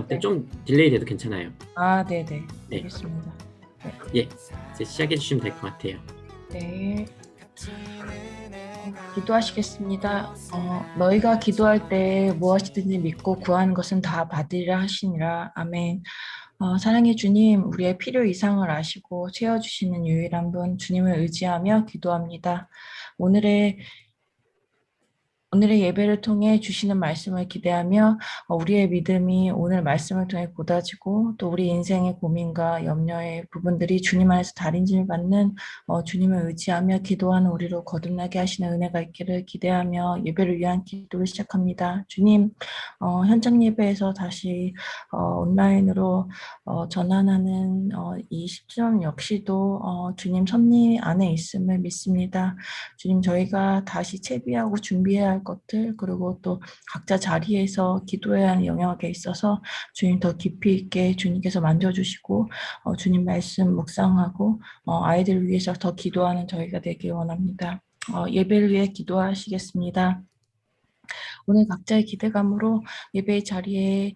때 좀 딜레이 돼도 괜찮아요. 아, 네네. 네. 알겠습니다. 네. 예. 이제 시작해 주시면 될 것 같아요. 네. 기도하시겠습니다. 너희가 기도할 때 무엇이든지 믿고 구하는 것은 다 받으리라 하시니라. 아멘. 사랑의 주님, 우리의 필요 이상을 아시고 채워주시는 유일한 분 주님을 의지하며 기도합니다. 오늘의 예배를 통해 주시는 말씀을 기대하며 우리의 믿음이 오늘 말씀을 통해 곧아지고 또 우리 인생의 고민과 염려의 부분들이 주님 안에서 달인질 받는 주님을 의지하며 기도하는 우리로 거듭나게 하시는 은혜가 있기를 기대하며 예배를 위한 기도를 시작합니다. 주님, 현장 예배에서 다시 온라인으로 전환하는 이 시점 역시도 주님 섭리 안에 있음을 믿습니다. 주님, 저희가 다시 채비하고 준비해야 할 것들, 그리고 또 각자 자리에서 기도해야 하는 영역에 있어서 주님 더 깊이 있게 주님께서 만져주시고 주님 말씀 묵상하고 아이들을 위해서 더 기도하는 저희가 되길 원합니다. 예배를 위해 기도하시겠습니다. 오늘 각자의 기대감으로 예배의 자리에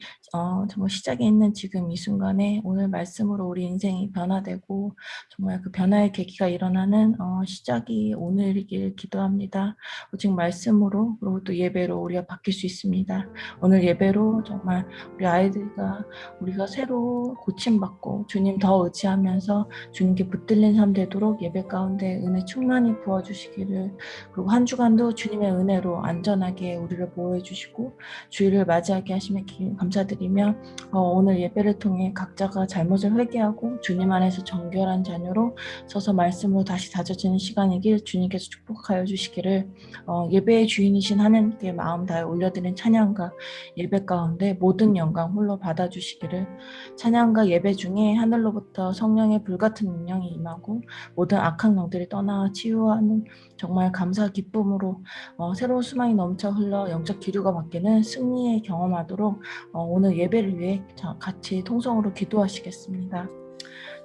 정말 시작에 있는 지금 이 순간에 오늘 말씀으로 우리 인생이 변화되고 정말 그 변화의 계기가 일어나는 시작이 오늘이길 기도합니다. 오직 말씀으로 그리고 또 예배로 우리가 바뀔 수 있습니다. 오늘 예배로 정말 우리 아이들과 우리가 새로 고침받고 주님 더 의지하면서 주님께 붙들린 삶 되도록 예배 가운데 은혜 충만히 부어주시기를, 그리고 한 주간도 주님의 은혜로 안전하게 우리를 보호해 주시고 주일을 맞이하게 하시며 감사드리며 오늘 예배를 통해 각자가 잘못을 회개하고 주님 안에서 정결한 자녀로 서서 말씀으로 다시 다져지는 시간이길 주님께서 축복하여 주시기를, 예배의 주인이신 하나님께 마음 다해 올려드린 찬양과 예배 가운데 모든 영광 홀로 받아주시기를, 찬양과 예배 중에 하늘로부터 성령의 불같은 능력이 임하고 모든 악한 영들이 떠나 치유하는 정말 감사 기쁨으로 새로운 수망이 넘쳐 흘러 영적 기류가 바뀌는 승리의 경험하도록 오늘 예배를 위해 같이 통성으로 기도하시겠습니다.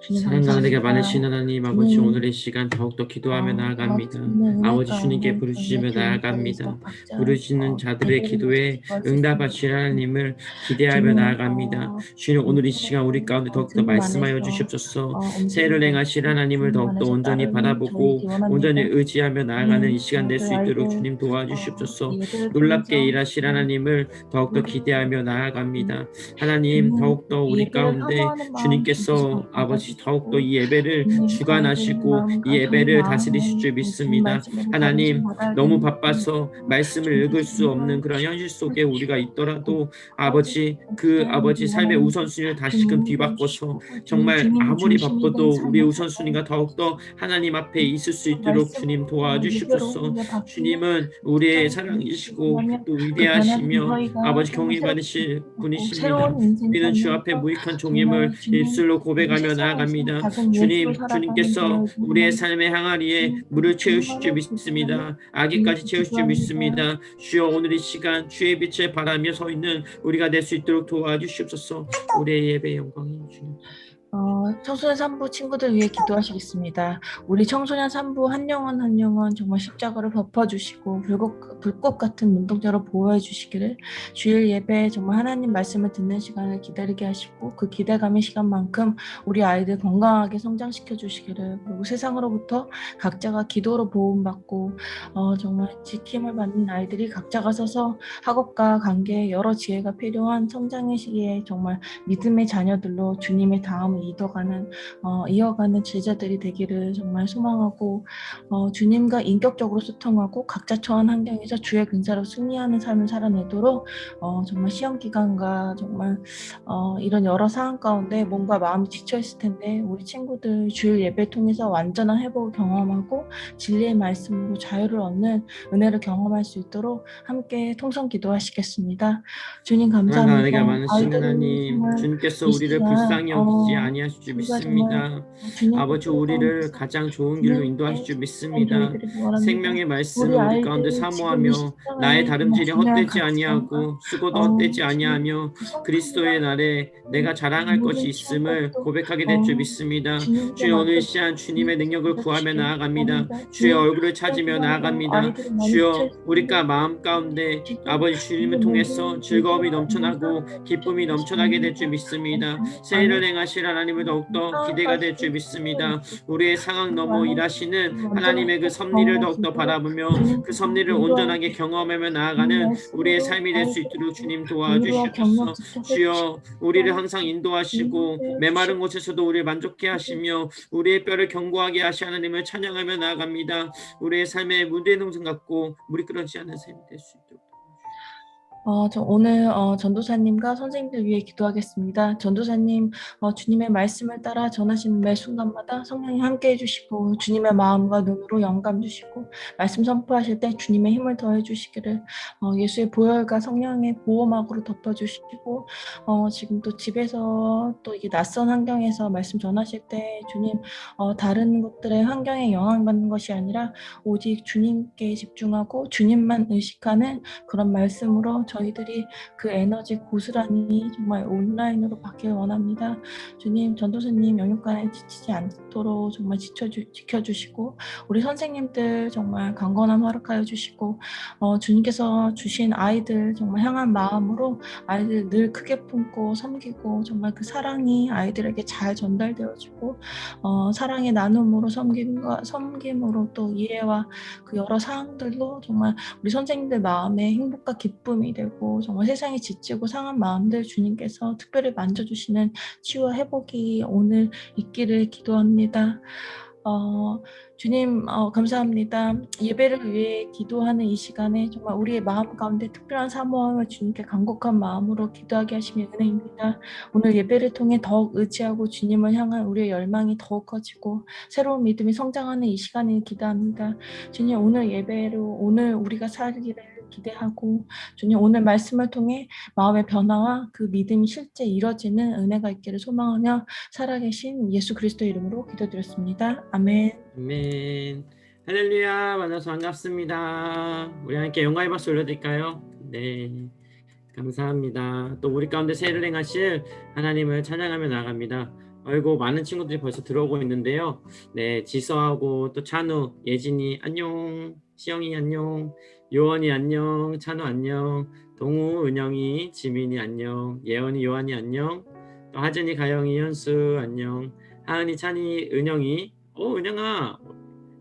주님 사랑과 은혜가 감사합니다. 많으신 하나님 아버지, 주님, 오늘의 시간 더욱더 기도하며 나아갑니다. 고맙습니다. 아버지, 은혜 주님께 가운데 부르시며 저희의 나아갑니다. 각자 부르시는 자들의 예배를 기도에 위해서 기도할 수 응답하실 있습니다. 하나님을 기대하며 주님, 나아갑니다. 주님, 오늘 이 시간 우리 가운데 더욱더 주님 말씀하여 안에서 주시옵소서. 새를 움직임을 행하실 하나님을 주님 더욱더 안에서 온전히 따르는 저희 바라보고 온전히 기원합니다. 의지하며 나아가는 이 시간 될 저희 수 있도록 아이들 주님 도와주시옵소서. 예배를 놀랍게 통해서 일하실 하나님을 더욱더 기대하며 나아갑니다. 하나님, 주님 더욱더 이 우리 예배를 가운데 사모하는 마음 주님께서 주님께서 아버지 더욱더 받아주시고 이 예배를 주님 저희들 주관하시고 마음, 이 저희 예배를 다스리실 마음을 줄 주님 믿습니다. 말씀으로 다듬심 하나님, 받아야 너무 되는 바빠서 말씀을 읽을 수 없는 그런 현실 속에 우리가 있더라도 아버지, 그 아버지 삶의 우선순위를 다시금 주님이 뒤바꿔서 되어주시고 정말 주님이 아무리 중심이 된 바빠도 우리의 삶을 우선순위가 더욱더 하나님 앞에 있을 수 있도록 말씀 주님 예배로 도와주시옵소서. 우리가 바뀌는 주님은 우리의 사랑이시고 시간이라면 또 그 변화된 위대하시며 저희가 아버지 정말 경외 새롭게 받으실 하고 분이십니다. 새로운 인생 우리는 주 앞에 살면서 무익한 종임을 정말 주님 입술로 이 고백하며 세상에서 나아갑니다. 작은 예수로 주님, 살아가는 주님께서 저희들 우리의 삶의 항아리에 물을 채우실 줄 정말로 기도하며 믿습니다. 아기까지 채우실 줄 기도합니다. 믿습니다. 주여, 오늘 이 시간 주의 빛을 바라며 서 있는 우리가 될 수 있도록 도와주시옵소서. 우리의 예배 영광이 주님. 청소년 3부 친구들 위해 기도하시겠습니다. 우리 청소년 3부 한 영혼 한 영혼 정말 십자가를 덮어주시고 불꽃 같은 눈동자로 보호해 주시기를, 주일 예배 정말 하나님 말씀을 듣는 시간을 기다리게 하시고 그 기대감의 시간만큼 우리 아이들 건강하게 성장시켜 주시기를, 그리고 세상으로부터 각자가 기도로 보호받고 정말 지킴을 받는 아이들이 각자가 서서 학업과 관계 여러 지혜가 필요한 성장의 시기에 정말 믿음의 자녀들로 주님의 다음을 이어가는 제자들이 되기를 정말 소망하고, 주님과 인격적으로 소통하고 각자 처한 환경에서 주의 근사로 승리하는 삶을 살아내도록 정말 시험 기간과 정말 이런 여러 상황 가운데 몸과 마음이 지쳐 있을 텐데 우리 친구들 주일 예배 통해서 완전한 회복을 경험하고 진리의 말씀으로 자유를 얻는 은혜를 경험할 수 있도록 함께 통성 기도하시겠습니다. 주님 사랑과 감사합니다. 은혜가 많으신 아이들을 하나님, 정말 주님께서 이 우리를 시간 불쌍히 여기지 많이 하실 줄 우리가 믿습니다. 주님 아버지 우리를 가장 좋은 길로 인도하실 줄 믿습니다. 생명의 말씀을 우리 가운데 사모하며 나의 다름질이 헛되지 아니하고 수고도 헛되지 아니하며 그리스도의 날에 내가 자랑할 것이 있음을 고백하게 될 줄 믿습니다. 주여 오늘 시간 주님의 능력을 구하며 나아갑니다. 주의 얼굴을 찾으며 나아갑니다. 주여 우리가 마음 가운데 아버지 주님을 통해서 즐거움이 넘쳐나고 기쁨이 넘쳐나게 될 줄 믿습니다. 새 일을 행하실 하나님을 더욱더 기대가 될 줄 믿습니다. 우리의 상황 넘어 일하시는 하나님의 그 섭리를 더욱더 바라보며 그 섭리를 온전하게 경험하며 나아가는 우리의 삶이 될 수 있도록 주님 도와주시옵소서. 주여 우리를 항상 인도하시고 메마른 곳에서도 우리를 만족해 하시며 우리의 뼈를 견고하게 하시 하나님을 찬양하며 나아갑니다. 우리의 삶의 무대 동산 같고 물이 끓어지지 않는 삶이 될 수 있도록 저 오늘 전도사님과 선생님들 위해 기도하겠습니다. 전도사님, 주님의 말씀을 따라 전하시는 매 순간마다 성령이 함께 해주시고 주님의 마음과 눈으로 영감 주시고 말씀 선포하실 때 주님의 힘을 더해 주시기를 예수의 보혈과 성령의 보호막으로 덮어주시고 지금 또 집에서 또 이게 낯선 환경에서 말씀 전하실 때 주님 다른 것들의 환경에 영향받는 것이 아니라 오직 주님께 집중하고 주님만 의식하는 그런 말씀으로 저희들이 그 에너지 고스란히 정말 온라인으로 받길 원합니다. 주님, 전도사님 영육간에 지치지 않도록 정말 지켜주시고 우리 선생님들 정말 강건함 허락하여 주시고 주님께서 주신 아이들 정말 향한 마음으로 아이들 늘 크게 품고 섬기고 정말 그 사랑이 아이들에게 잘 전달되어지고 사랑의 나눔으로 섬김으로 또 이해와 그 여러 사항들로 정말 우리 선생님들 마음에 행복과 기쁨이 되고 정말 세상에 지치고 상한 마음들 주님께서 특별히 만져주시는 치유와 회복이 오늘 있기를 기도합니다. 주님 감사합니다. 예배를 위해 기도하는 이 시간에 정말 우리의 마음 가운데 특별한 사모함을 주님께 간곡한 마음으로 기도하게 하시면 은혜입니다. 오늘 예배를 통해 더욱 의지하고 주님을 향한 우리의 열망이 더욱 커지고 새로운 믿음이 성장하는 이 시간을 기도합니다. 주님 오늘 예배로 오늘 우리가 살기를 기대하고 주님 오늘 말씀을 통해 마음의 변화와 그 믿음이 실제 이뤄지는 은혜가 있기를 소망하며 살아계신 예수 그리스도의 이름으로 기도드렸습니다. 아멘. 아멘. 할렐루야. 만나서 반갑습니다. 우리 함께 영광의 박수 올려드릴까요? 네, 감사합니다. 또 우리 가운데 새 일을 행하실 하나님을 찬양하며 나아갑니다. 아이고 많은 친구들이 벌써 들어오고 있는데요. 네, 지서하고 또 찬우, 예진이 안녕, 시영이 안녕, 요원이 안녕, 찬우 안녕, 동우, 은영이, 지민이 안녕, 예원이, 요한이 안녕, 또 하진이, 가영이, 현수 안녕, 하은이, 찬이, 은영이, 은영아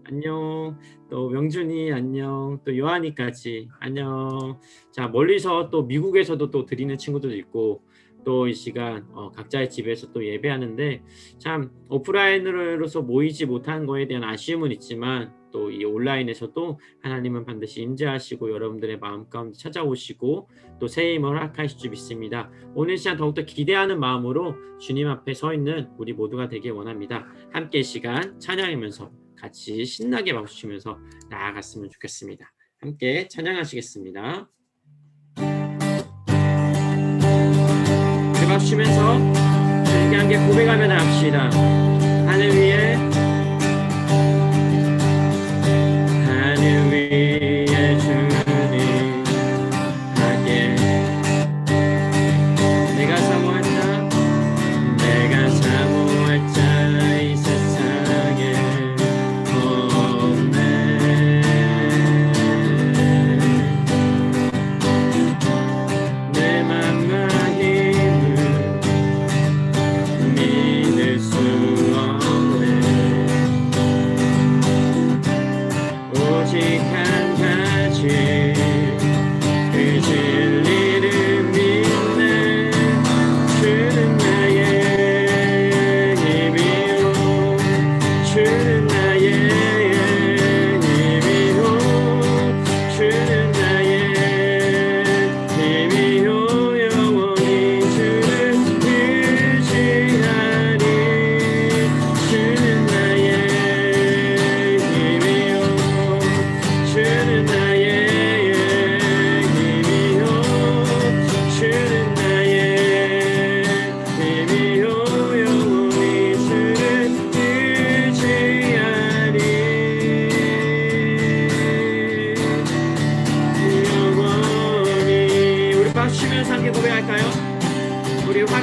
안녕, 또 명준이 안녕, 또 요한이까지 안녕. 자, 멀리서 또 미국에서도 또 드리는 친구들도 있고 또 이 시간 각자의 집에서 또 예배하는데 참 오프라인으로서 모이지 못한 거에 대한 아쉬움은 있지만 또 이 온라인에서도 하나님은 반드시 임재하시고 여러분들의 마음 가운데 찾아오시고 또 새 힘을 허락하실 줄 믿습니다. 오늘 시간 더욱더 기대하는 마음으로 주님 앞에 서 있는 우리 모두가 되길 원합니다. 함께 이 시간 찬양하면서 같이 신나게 박수치면서 나아갔으면 좋겠습니다. 함께 찬양하시겠습니다. 박수치면서 주님께 함께 고백하며 나갑시다. 하늘 위에 주님 하게 내가 사모할 자 이 세상에 없네. 내 맘과 힘을 믿을 수 없네.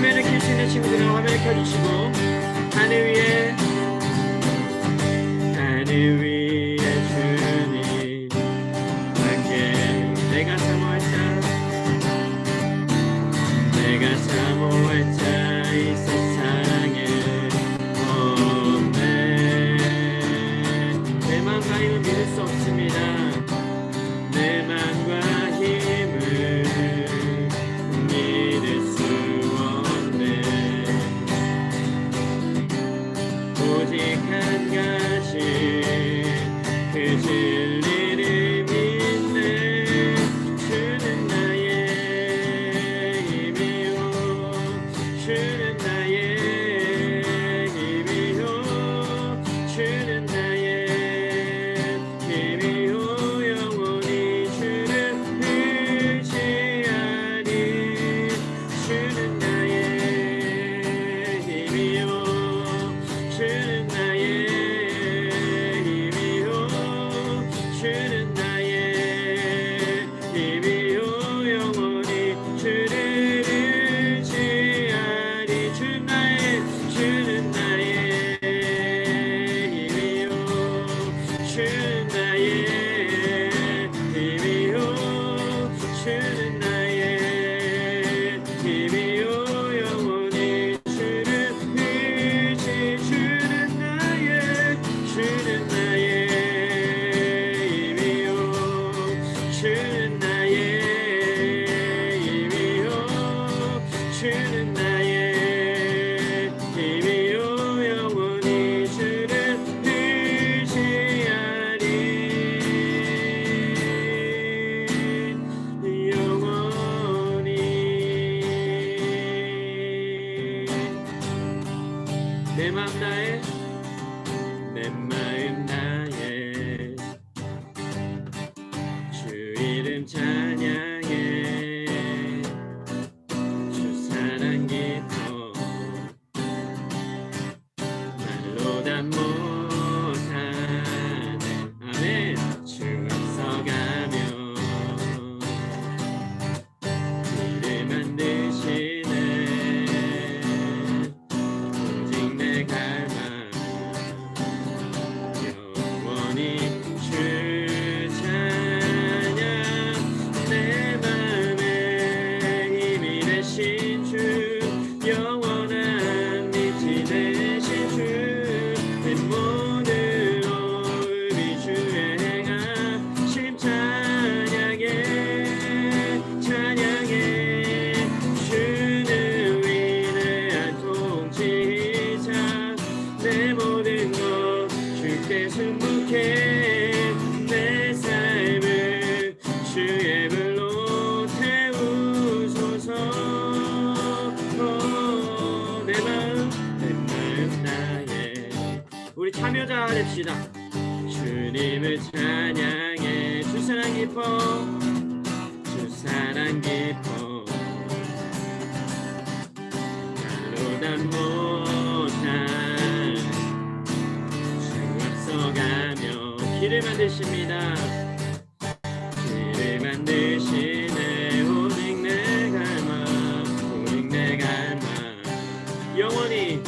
화면을 켤 수 있는 친구들은 화면을 켜주시고, 하늘 위에 주님 함께 내가 사모할 자 이 세상에 없네. 내 맘과 힘을 믿을 수 없습니다. 내 맘과 힘을 믿을 수 없네. 오직 한 가지 그 진리를 믿네. 주는 나의 힘이요, 주는 나의 힘이요, 주는 나의 힘이요. 영원히 주를 의지하리. 주는 나의 힘이요, 주는 나의 힘이요, 주는 나의 힘이요. 영원히 주를 의지하리. 주는 나의 힘이요, 주는 나의 힘이요, 주는 나의 힘이요. 영원히 주를 주는 나의 힘이요, 주는 나의 힘이요, 주는 나의 힘이요. 영원히 주를 의지하리. 영원히 내 마음 다해, 내 마음 다해 주 이름 찬양해. 주 사랑 깊어 말로 다 못하네. 아멘. 주 앞서가며 길을 만드시네. 오직 내 갈망 영원히 주 찬양. 내 맘에 힘이 되신 주, 영원한 빛이 되신 주, 내 모든 우리 주의 행하심 찬양해. 주는 위대한 통치자. 내 모든 것 주께 승복해. 내 삶을 주의 불로 태우소서. 내 마음 나의. 우리 참여자 됩시다. 주님을 찬양해. 주 사랑 깊어, 주 사랑 깊어 말로 다 못한 주 앞서가며 길을 만드십니다. 길을 만드시네. 오직 내 갈망, 오직 내 갈망. 영원히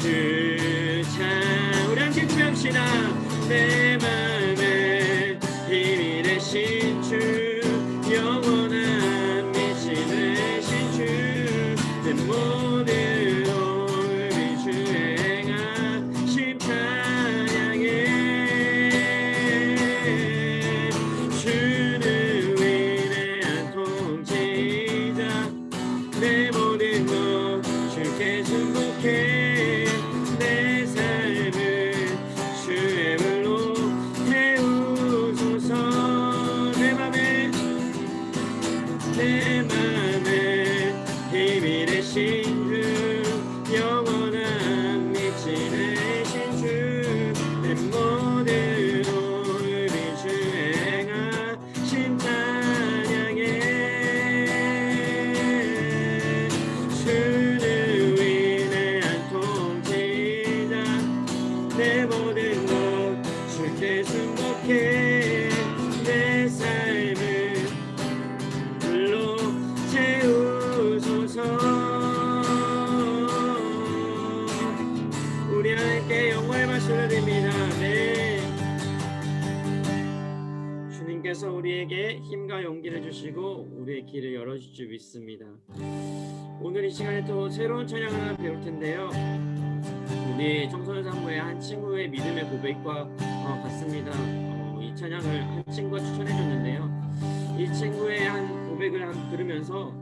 주 찬. 우리 함께 고백합시다. 내 맘에 힘이 되신 주, 영원한 빛이 되신 주, 내 모든 우리 주의 행하심 찬양해. 주는 위대한 통치자. 내 모든 것 주께 승복해. 내 삶을 주의 불로 태우소서. 내 맘에 힘이 되신 주, 영원한 빛이 되신 주, 내 모든 우리 주의 행하심 찬양해. 주는 위대한 주께서 우리에게 힘과 용기를 주시고 우리의 길을 열어주실 줄 믿습니다. 오늘 이 시간에 또 새로운 찬양 하나 배울 텐데요. 우리 청소년 사무의 한 친구의 믿음의 고백과 같습니다. 이 찬양을 한 친구가 추천해 줬는데요. 이 친구의 한 고백을 들으면서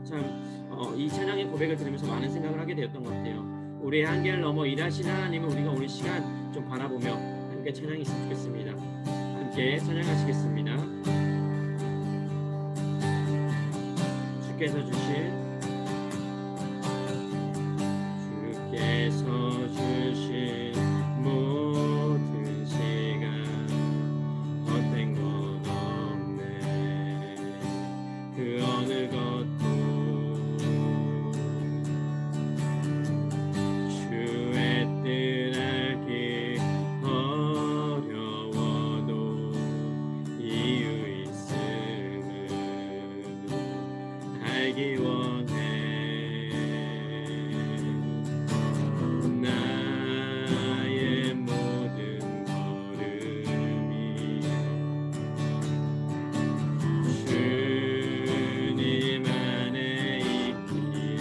이 찬양의 고백을 들으면서 많은 생각을 하게 되었던 것 같아요. 우리의 한계를 넘어 일하시는 하나님을 우리가 오늘 시간 좀 바라보며 함께 찬양했으면 좋겠습니다. 함께 찬양하시겠습니다. 주께서 주신 모든 시간 헛된 것 없네. 그 어느 것도 주의 뜻 알기 어려워도 이유 있음을 알기 원해. 나의 모든 걸음이 주님 안에 있기에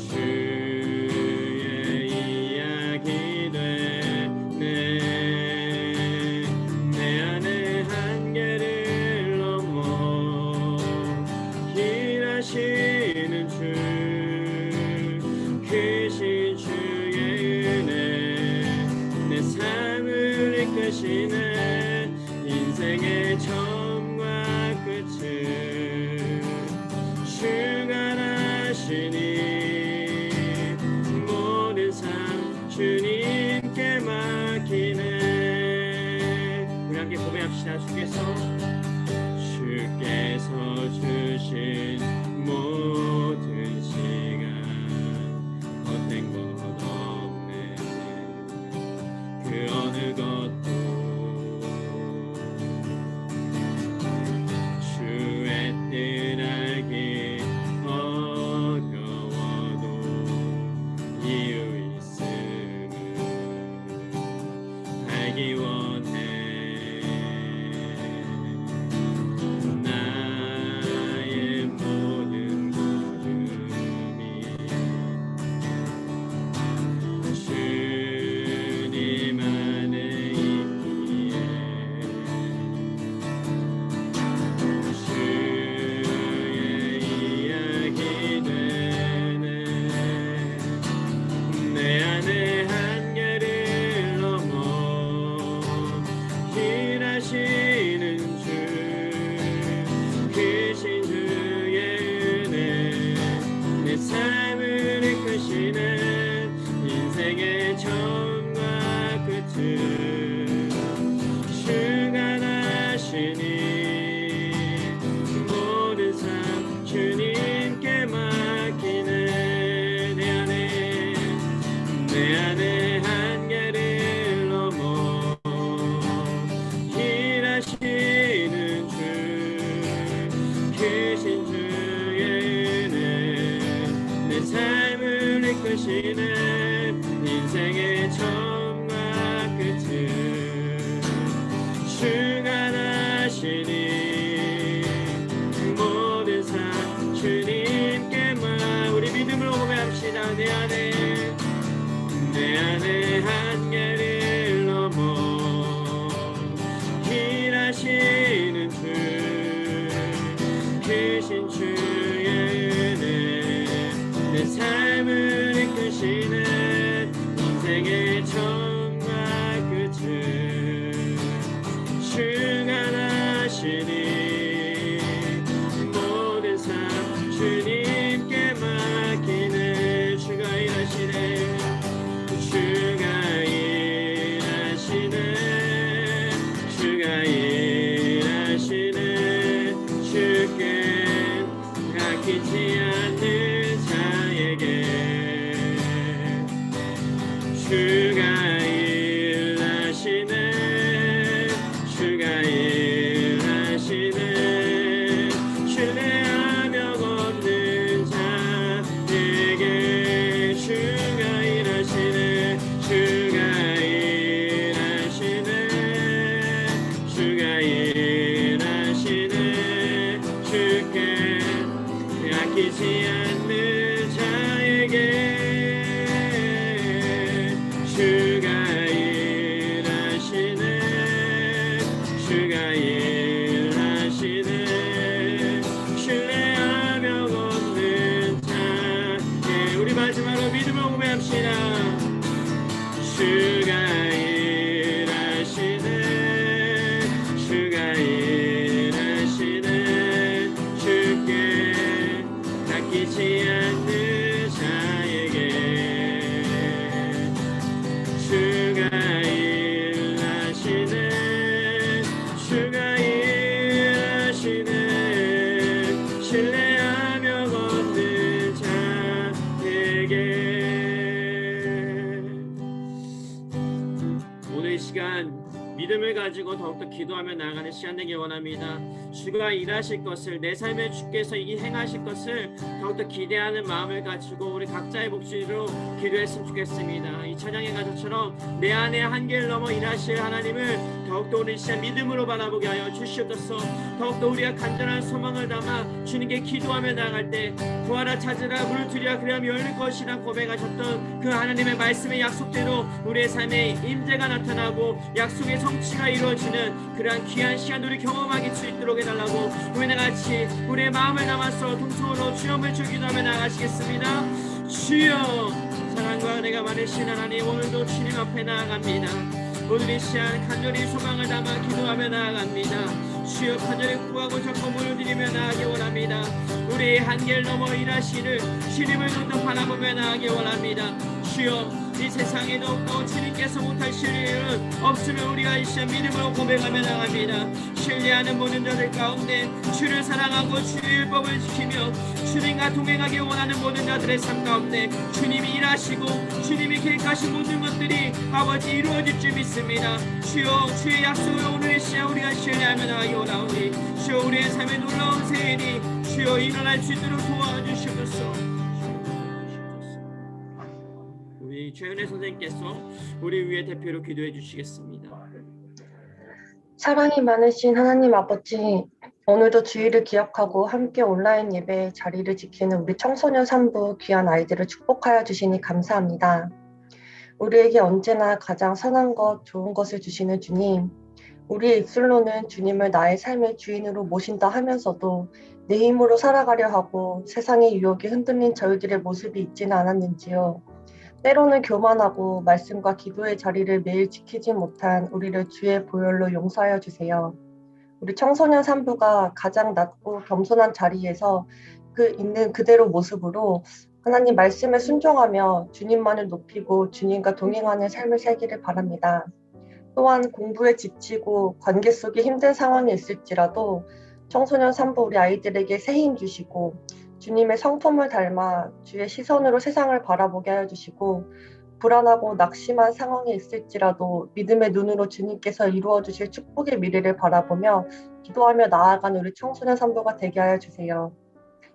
주의 이야기 되네. 내 안의 한계를 넘어 일하시는 주 크신 주의 은혜 내 삶을 이끄시네. 인생의 처음과 끝을 주가 아시니 모든 삶 주님께 맡기네. 우리 함께 고백합시다. 주께서 주신 모든 시간 헛된 것 없네. 그 어느 것도 주의 뜻 알기 어려워도 이유 있음을 알기 원해. 나의 모든 걸음이 주님 안에 있기에 주의 이야기 되네. 내 안의 한계를 넘어 일하시는 주 크신 주의 은혜 내 삶을 이끄시네. 인생의 처음과 끝을 주가 아시니 모든 삶 주님께 맡기네. 내 안의 한계를 넘어 일하시는 주 크신 주의 은혜 내 삶을 이끄시네. 인생의 처음과 끝을 주가 아시니 모든 삶 주님께만. 우리 믿음으로 고백합시다. 내 안의 한계를 넘어 일하시는 주 크신 주의 은혜 내 삶을 이끄시네. 인생의 처음과 끝을 주가 아시니 모든 삶 주님께 맡기네. 주가 일하시네. 주가 일하시네. 주가 일하시네. 주께 아끼지 않는 자에게 주가 일하시네. 주가 일하시네. 신뢰하며 걷는 자에게 주가 일하시네. 주가 일하시네. 아끼지 않는 자에게 주가 일하시네 주가 일하시네 신뢰하며 걷는 자 우리 마지막으로 믿음으로 고백합시다 주가 일하시네 주가 일하시네 주께 아끼지 않는 자에게 주가 일하시네 주가 일하시네 신뢰하며 걷는 자에게 오늘 이 시간 믿음을 가지고 더욱더 기도하며 나아가는 시간 되길 원합니다. 주가 일하실 것을 내 삶에 주께서 이 행하실 것을 더욱더 기대하는 마음을 가지고 우리 각자의 목소리로 기도했으면 좋겠습니다. 이 찬양의 가사처럼 내 안에 한계를 넘어 일하실 하나님을 더욱더 오늘 시간 믿음으로 바라보게 하여 주시옵소서. 더욱더 우리가 간절한 소망을 담아 주님께 기도하며 나아갈 때 구하라 찾으라 문을 두드리라 그리하면 열릴 것이라 고백하셨던 그 하나님의 말씀의 약속대로 우리의 삶에 임재가 나타나고 약속의 성취가 이루어지는 그러한 귀한 시간 우리 경험하기 수 있도록 해달라고 우리 같이 우리의 마음을 담아서 통성으로 주여 주 기도하며 나아가시겠습니다. 주여 사랑과 은혜가 많으신 하나님 오늘도 주님 앞에 나아갑니다. 오늘 이 시간 간절히 소망을 담아 기도하며 나아갑니다. 주여 간절히 구하고 적고 문을 드리며 나아가기 원합니다. 우리의 한계를 넘어 일하시는 주님을 눈도 바라보며 나아가기 원합니다. 주여 이 세상에 더욱더 주님께서 못하실 일은 없으면 우리가 이 시간 믿음으로 고백하며 나갑니다. 신뢰하는 모든 자들 가운데 주를 사랑하고 주의 율법을 지키며 주님과 동행하기 원하는 모든 자들의 삶 가운데 주님이 일하시고 주님이 계획하신 모든 것들이 아버지 이루어질 줄 믿습니다. 주여 주의 약속을 오늘 이 시간 우리가 신뢰하며 나가기 원하오니 주여 우리의 삶에 놀라운 새일이 주여 일어날 수 있도록 도와주시옵소서. 우리 최은혜 선생님께서 우리 위에 대표로 기도해 주시겠습니다. 사랑이 많으신 하나님 아버지, 오늘도 주일을 기억하고 함께 온라인 예배 자리를 지키는 우리 청소년 산부 귀한 아이들을 축복하여 주시니 감사합니다. 우리에게 언제나 가장 선한 것, 좋은 것을 주시는 주님, 우리의 입술로는 주님을 나의 삶의 주인으로 모신다 하면서도 내 힘으로 살아가려 하고 세상의 유혹에 흔들린 저희들의 모습이 있지는 않았는지요. 때로는 교만하고 말씀과 기도의 자리를 매일 지키지 못한 우리를 주의 보혈로 용서하여 주세요. 우리 청소년 산부가 가장 낮고 겸손한 자리에서 있는 그대로 모습으로 하나님 말씀에 순종하며 주님만을 높이고 주님과 동행하는 삶을 살기를 바랍니다. 또한 공부에 지치고 관계 속에 힘든 상황이 있을지라도 청소년 산부 우리 아이들에게 새 힘 주시고 주님의 성품을 닮아 주의 시선으로 세상을 바라보게 하여 주시고 불안하고 낙심한 상황에 있을지라도 믿음의 눈으로 주님께서 이루어 주실 축복의 미래를 바라보며 기도하며 나아가는 우리 청소년 산부가 되게 하여 주세요.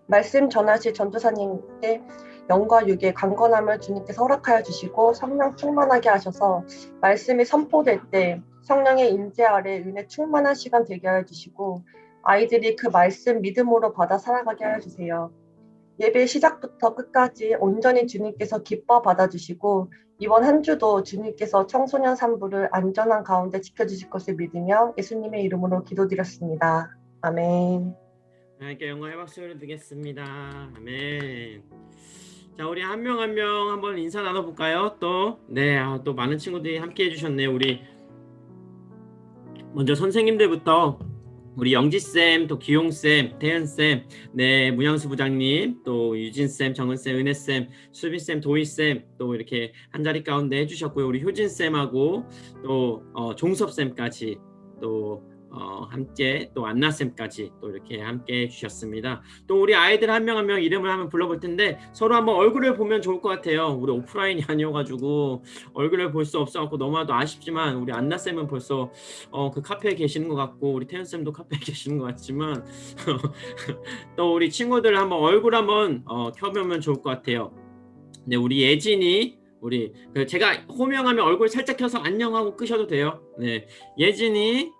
말씀 전하실 전도사님께 영과 육의 강건함을 주님께서 허락하여 주시고 성령 충만하게 하셔서 말씀이 선포될 때 성령의 임재 아래 은혜 충만한 시간 되게 하여 주시고 아이들이 그 말씀 믿음으로 받아 살아가게 하여 주세요. 예배 시작부터 끝까지 온전히 주님께서 기뻐 받아주시고 이번 한 주도 주님께서 청소년 산부를 안전한 가운데 지켜주실 것을 믿으며 예수님의 이름으로 기도드렸습니다. 아멘. 하나님께 영광의 박수를 드리겠습니다. 아멘. 자, 우리 한 명 한 명 한번 인사 나눠볼까요? 또 많은 친구들이 함께 해주셨네요. 우리 먼저 선생님들부터 우리 영지쌤, 또 기용쌤, 태연쌤, 문양수 부장님, 또 유진쌤, 정은쌤, 은혜쌤, 수빈쌤, 도희쌤, 또 이렇게 한자리 가운데 해주셨고요. 우리 효진쌤하고 또 종섭쌤까지 또 함께 또 안나쌤까지 또 이렇게 함께 해주셨습니다. 또 우리 아이들 한 명 한 명 이름을 한번 불러볼 텐데 서로 한번 얼굴을 보면 좋을 것 같아요. 우리 오프라인이 아니어가지고 얼굴을 볼 수 없어갖고 너무나도 아쉽지만 우리 안나쌤은 벌써 그 카페에 계시는 것 같고 우리 태연쌤도 카페에 계시는 것 같지만 또 우리 친구들 한번 얼굴 한번 켜보면 좋을 것 같아요. 네, 우리 예진이 제가 호명하면 얼굴 살짝 켜서 안녕하고 끄셔도 돼요. 네, 예진이,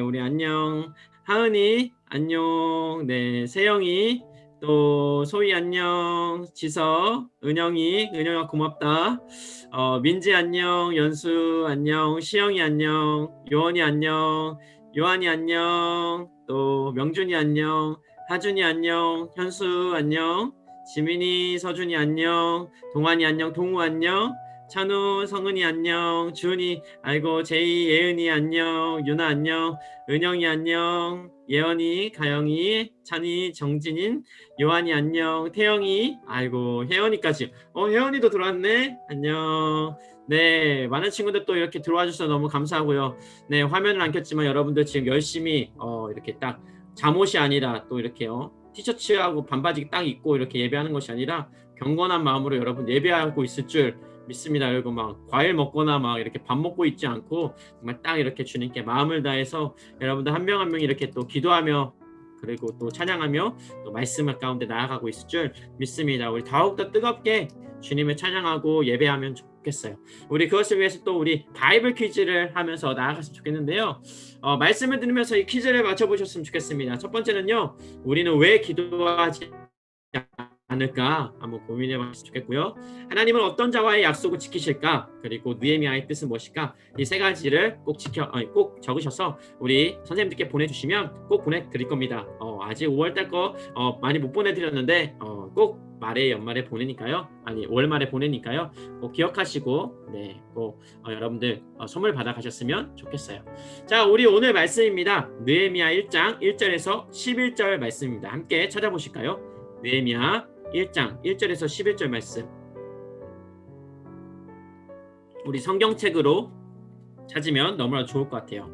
우리 안녕. 하은이, 안녕. 세영이, 또 소희 안녕, 지서, 은영아 고맙다. 민지 안녕, 연수 안녕, 시영이 안녕, 요원이 안녕, 요한이 안녕, 또 명준이 안녕, 하준이 안녕, 현수 안녕, 지민이, 서준이 안녕, 동환이 안녕, 동우 안녕, 찬우, 성은이 안녕, 주은이, 아이고, 제이, 예은이 안녕, 유나 안녕, 은영이 안녕, 예언이, 가영이, 찬이, 정진인, 요한이 안녕, 태영이, 아이고, 혜연이까지. 혜연이도 들어왔네. 안녕. 네, 많은 친구들 또 이렇게 들어와 주셔서 너무 감사하고요. 네, 화면을 안 켰지만 여러분들 지금 열심히 이렇게 딱 잠옷이 아니라 또 이렇게 티셔츠하고 반바지 딱 입고 이렇게 예배하는 것이 아니라 경건한 마음으로 여러분 예배하고 있을 줄 믿습니다. 그리고 막 과일 먹거나 막 이렇게 밥 먹고 있지 않고 정말 딱 이렇게 주님께 마음을 다해서 여러분들 한 명 한 명 이렇게 또 기도하며 그리고 또 찬양하며 또 말씀을 가운데 나아가고 있을 줄 믿습니다. 우리 더욱더 뜨겁게 주님을 찬양하고 예배하면 좋겠어요. 우리 그것을 위해서 또 우리 바이블 퀴즈를 하면서 나아갔으면 좋겠는데요. 말씀을 들으면서 이 퀴즈를 맞춰보셨으면 좋겠습니다. 첫 번째는요. 우리는 왜 기도하지 않을까 한번 고민해 봤으면 좋겠고요. 하나님은 어떤 자와의 약속을 지키실까? 그리고 느헤미야의 뜻은 무엇일까? 이 세 가지를 꼭 적으셔서 우리 선생님들께 보내주시면 꼭 보내드릴 겁니다. 아직 5월달 거 많이 못 보내드렸는데 꼭 말에 연말에 보내니까요. 아니 5월 말에 보내니까요. 꼭 기억하시고 네, 꼭 여러분들 선물 받아가셨으면 좋겠어요. 자, 우리 오늘 말씀입니다. 느헤미야 1장 1절에서 11절 말씀입니다. 함께 찾아보실까요? 느헤미야 1장 1절에서 11절 말씀. 우리 성경책으로 찾으면 너무나 좋을 것 같아요.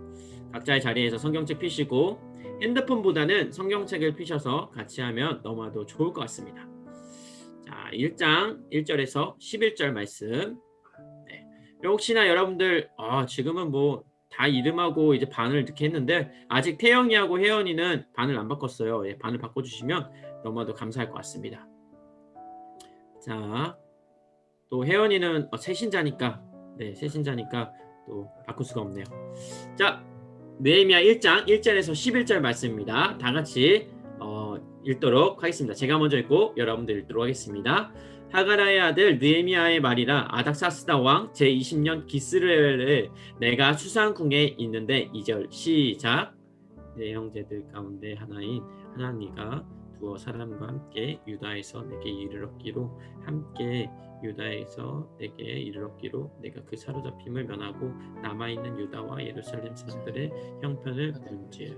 각자의 자리에서 성경책 펴시고 핸드폰보다는 성경책을 펴셔서 같이 하면 너무나도 좋을 것 같습니다. 자, 1장 1절에서 11절 말씀. 네. 혹시나 여러분들 지금은 뭐 다 이름하고 이제 반을 이렇게 했는데 아직 태영이하고 혜연이는 반을 안 바꿨어요. 예, 반을 바꿔주시면 너무나도 감사할 것 같습니다. 자, 또 혜연이는 새신자니까 또 바꿀 수가 없네요. 자, 느헤미야 1장 1절에서 11절 말씀입니다. 다 같이 읽도록 하겠습니다. 제가 먼저 읽고 여러분들 읽도록 하겠습니다. 하가라의 아들 느헤미야의 말이라 아닥사스다 왕 제20년 기스레엘에 내가 수상궁에 있는데 2절 시작. 내 형제들 가운데 하나인 하나니가 두어 사람과 함께 유다에서 내게 이르렀기로 내가 그 사로잡힘을 면하고 남아있는 유다와 예루살렘 사람들의 형편을 부른지라.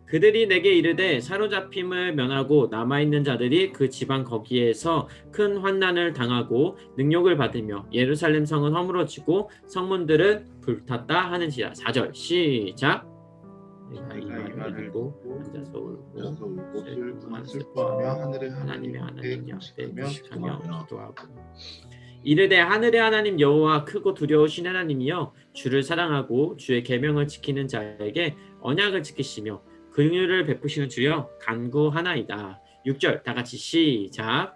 그들이 내게 이르되 사로잡힘을 면하고 남아있는 자들이 그 지방 거기에서 큰 환난을 당하고 능욕을 받으며 예루살렘 성은 허물어지고 성문들은 불탔다 하는지라. 4절 시작. 내가 이 말을 듣고 앉아서 울고 슬퍼하며 하나님의 하나님 앞에 무식하며 기도하고 이르되 하늘의 하나님 여호와 크고 두려우신 하나님이여 주를 사랑하고 주의 계명을 지키는 자에게 언약을 지키시며 긍휼을 베푸시는 주여 간구하나이다. 6절 다 같이 시작.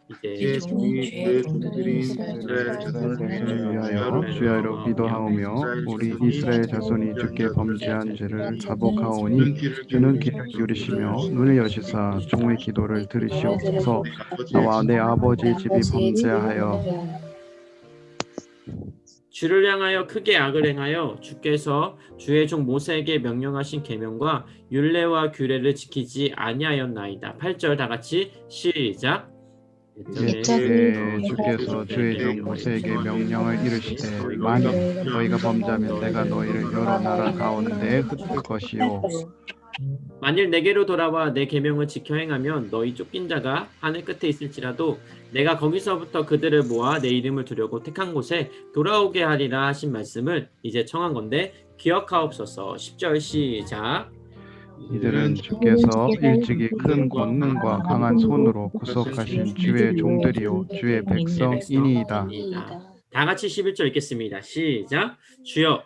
이제 주의 종들이 이스라엘 자손을 위하여 주야로 기도하오며 우리 이스라엘 자손이 주께 범죄한 죄를 자복하오니 주는 귀를 기울이시며 눈을 여시사 종의 기도를 들으시옵소서. 나와 내 아버지 집이 범죄하여 주를 향하여 크게 악을 행하여 주께서 주의 종 모세에게 명령하신 계명과 율례와 규례를 지키지 아니하였나이다. 8절 다 같이 시작. 옛날에 주께서 주의 종 모세에게 명령을 이르시되 만일 너희가 범죄하면 내가 너희를 여러 나라 가운데 흩을 것이요 만일 내게로 돌아와 내 계명을 지켜 행하면 너희 쫓긴 자가 하늘 끝에 있을지라도 내가 거기서부터 그들을 모아 내 이름을 두려고 택한 곳에 돌아오게 하리라 하신 말씀을 이제 청한 건데 기억하옵소서. 10절 시작. 이들은 주께서 일찍이 큰 권능과 강한 손으로 구속하신 주의 종들이요 주의 백성이니이다. 다 같이 11절 읽겠습니다. 시작. 주여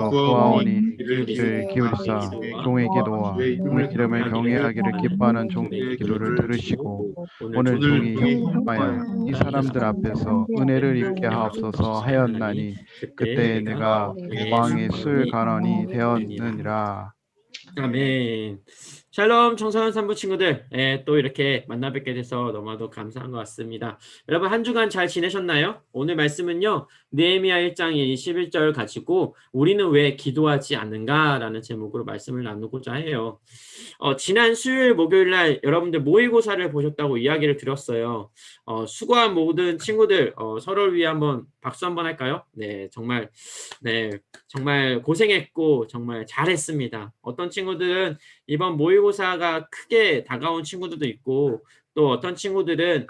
구하오니 귀를 기울이사 종의 기도와 종의 이름을 경외하기를 기뻐하는 종의 기도를 들으시고 오늘 종이 형통하여 이 사람들 앞에서 은혜를 입게 하옵소서 하였나니 그때 내가 왕의 술 간원이 되었느니라. 아멘. 샬롬 청소년 산부 친구들, 또 이렇게 만나 뵙게 돼서 너무나도 감사한 것 같습니다. 여러분 한 주간 잘 지내셨나요? 오늘 말씀은요, 느헤미야 1장 21절 가지고 우리는 왜 기도하지 않는가라는 제목으로 말씀을 나누고자 해요. 지난 수요일 목요일 날 여러분들 모의고사를 보셨다고 이야기를 드렸어요. 수고한 모든 친구들 서로를 위해 한번 박수 한번 할까요? 네, 정말 고생했고 정말 잘했습니다. 어떤 친구들은 이번 모의고사가 크게 다가온 친구들도 있고 또 어떤 친구들은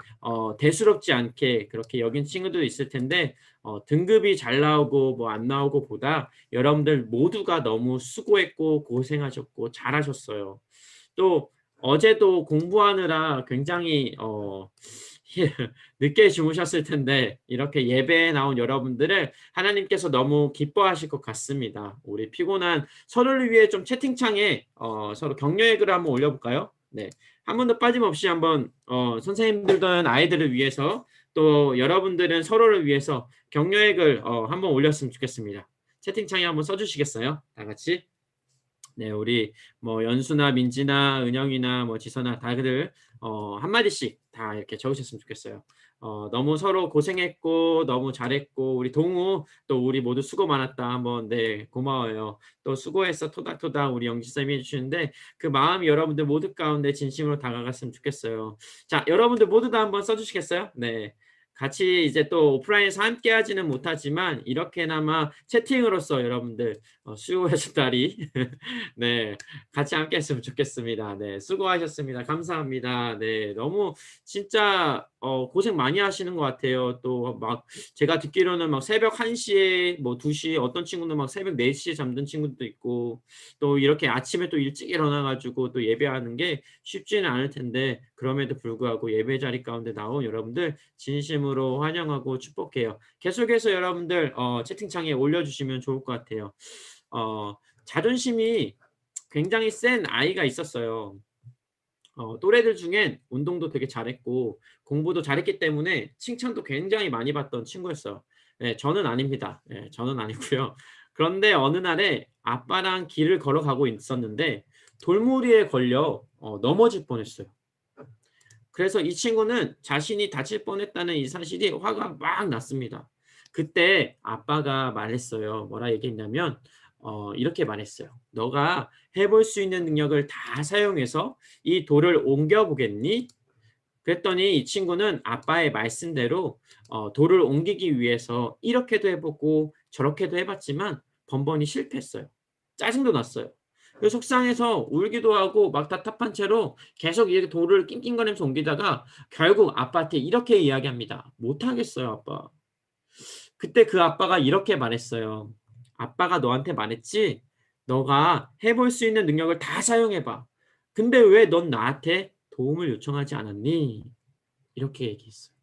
대수롭지 않게 그렇게 여긴 친구들도 있을 텐데 등급이 잘 나오고 뭐 안 나오고 보다 여러분들 모두가 너무 수고했고 고생하셨고 잘하셨어요. 또 어제도 공부하느라 굉장히 늦게 주무셨을 텐데 이렇게 예배에 나온 여러분들을 하나님께서 너무 기뻐하실 것 같습니다. 우리 피곤한 서로를 위해 좀 채팅창에 서로 격려의 글을 한번 올려볼까요? 네, 한 번도 빠짐없이 한번 선생님들은 아이들을 위해서 또 여러분들은 서로를 위해서 격려의 글 한번 올렸으면 좋겠습니다. 채팅창에 한번 써주시겠어요? 다 같이. 네, 우리 뭐 연수나 민지나 은영이나 뭐 지선아 다들 한마디씩 다 이렇게 적으셨으면 좋겠어요. 너무 서로 고생했고 너무 잘했고 우리 동우 또 우리 모두 수고 많았다 한번 네 고마워요. 또 수고했어 토닥토닥 우리 영지쌤이 해주시는데 그 마음이 여러분들 모두 가운데 진심으로 다가갔으면 좋겠어요. 자, 여러분들 모두 다 한번 써주시겠어요? 네. 같이 이제 또 오프라인에서 함께 하지는 못하지만 이렇게나마 채팅으로서 여러분들 수요하셨다리 네, 같이 함께 했으면 좋겠습니다. 네, 수고하셨습니다. 감사합니다. 네, 너무 진짜 고생 많이 하시는 것 같아요. 또 막 제가 듣기로는 막 새벽 1시에 뭐 2시 어떤 친구는 막 새벽 4시에 잠든 친구도 있고 또 이렇게 아침에 또 일찍 일어나가지고 또 예배하는 게 쉽지는 않을 텐데 그럼에도 불구하고 예배 자리 가운데 나온 여러분들 진심으로 환영하고 축복해요. 계속해서 여러분들 채팅창에 올려주시면 좋을 것 같아요. 자존심이 굉장히 센 아이가 있었어요. 또래들 중엔 운동도 되게 잘했고 공부도 잘했기 때문에 칭찬도 굉장히 많이 받던 친구였어요. 네, 저는 아닙니다. 네, 저는 아니고요. 그런데 어느 날에 아빠랑 길을 걸어가고 있었는데 돌무리에 걸려 넘어질 뻔했어요. 그래서 이 친구는 자신이 다칠 뻔했다는 이 사실이 화가 막 났습니다. 그때 아빠가 말했어요. 뭐라 얘기했냐면 이렇게 말했어요. 너가 해볼 수 있는 능력을 다 사용해서 이 돌을 옮겨보겠니? 그랬더니 이 친구는 아빠의 말씀대로 돌을 옮기기 위해서 이렇게도 해보고 저렇게도 해봤지만 번번이 실패했어요. 짜증도 났어요. 그래서 속상해서 울기도 하고 막 답답한 채로 계속 이렇게 돌을 낑낑거리면서 옮기다가 결국 아빠한테 이렇게 이야기합니다. 못하겠어요, 아빠. 그때 그 아빠가 이렇게 말했어요. 아빠가 너한테 말했지? 너가 해볼 수 있는 능력을 다 사용해봐. 근데 왜 넌 나한테 도움을 요청하지 않았니? 이렇게 얘기했어요.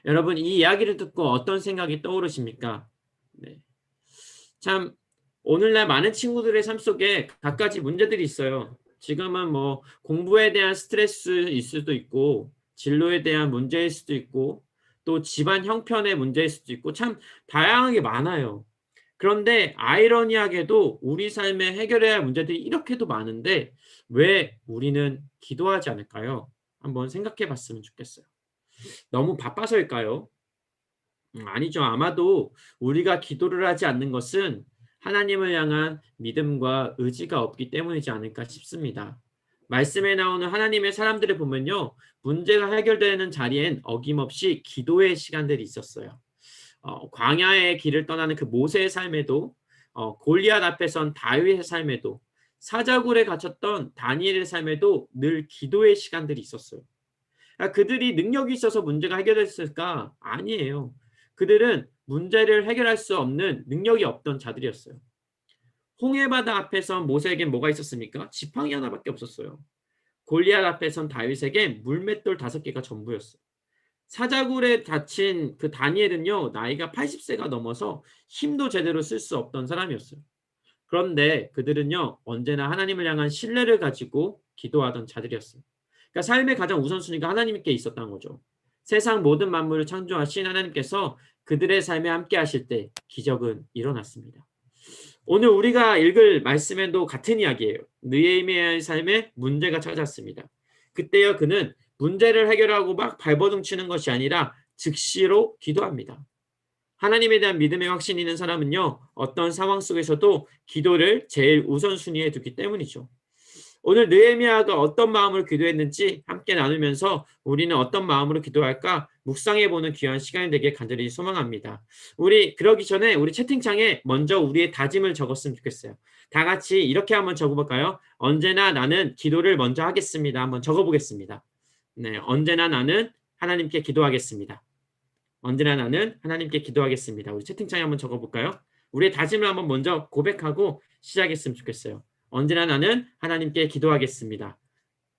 여러분 이 이야기를 듣고 어떤 생각이 떠오르십니까? 네. 참 오늘날 많은 친구들의 삶 속에 갖가지 문제들이 있어요. 지금은 뭐 공부에 대한 스트레스일 수도 있고 진로에 대한 문제일 수도 있고 또 집안 형편의 문제일 수도 있고 참 다양하게 많아요. 그런데 아이러니하게도 우리 삶에 해결해야 할 문제들이 이렇게도 많은데 왜 우리는 기도하지 않을까요? 한번 생각해 봤으면 좋겠어요. 너무 바빠서일까요? 아니죠. 아마도 우리가 기도를 하지 않는 것은 하나님을 향한 믿음과 의지가 없기 때문이지 않을까 싶습니다. 말씀에 나오는 하나님의 사람들을 보면요. 문제가 해결되는 자리엔 어김없이 기도의 시간들이 있었어요. 광야의 길을 떠나는 그 모세의 삶에도 골리앗 앞에 선 다윗의 삶에도 사자굴에 갇혔던 다니엘의 삶에도 늘 기도의 시간들이 있었어요. 그러니까 그들이 능력이 있어서 문제가 해결됐을까? 아니에요. 그들은 문제를 해결할 수 없는 능력이 없던 자들이었어요. 홍해바다 앞에 선 모세에겐 뭐가 있었습니까? 지팡이 하나밖에 없었어요. 골리앗 앞에 선 다윗에겐 물맷돌 5개가 전부였어요. 사자굴에 갇힌 그 다니엘은요, 나이가 80세가 넘어서 힘도 제대로 쓸 수 없던 사람이었어요. 그런데 그들은요, 언제나 하나님을 향한 신뢰를 가지고 기도하던 자들이었어요. 그러니까 삶의 가장 우선순위가 하나님께 있었던 거죠. 세상 모든 만물을 창조하신 하나님께서 그들의 삶에 함께 하실 때 기적은 일어났습니다. 오늘 우리가 읽을 말씀에도 같은 이야기예요. 느헤미야의 삶에 문제가 찾았습니다. 그때요 그는 문제를 해결하고 막 발버둥 치는 것이 아니라 즉시로 기도합니다. 하나님에 대한 믿음의 확신이 있는 사람은요 어떤 상황 속에서도 기도를 제일 우선순위에 두기 때문이죠. 오늘 느헤미야가 어떤 마음으로 기도했는지 함께 나누면서 우리는 어떤 마음으로 기도할까 묵상해보는 귀한 시간이 되길 간절히 소망합니다. 우리 그러기 전에 우리 채팅창에 먼저 우리의 다짐을 적었으면 좋겠어요. 다 같이 이렇게 한번 적어볼까요? 언제나 나는 기도를 먼저 하겠습니다. 한번 적어보겠습니다. 네, 언제나 나는 하나님께 기도하겠습니다. 언제나 나는 하나님께 기도하겠습니다. 우리 채팅창에 한번 적어볼까요? 우리의 다짐을 한번 먼저 고백하고 시작했으면 좋겠어요. 언제나 나는 하나님께 기도하겠습니다.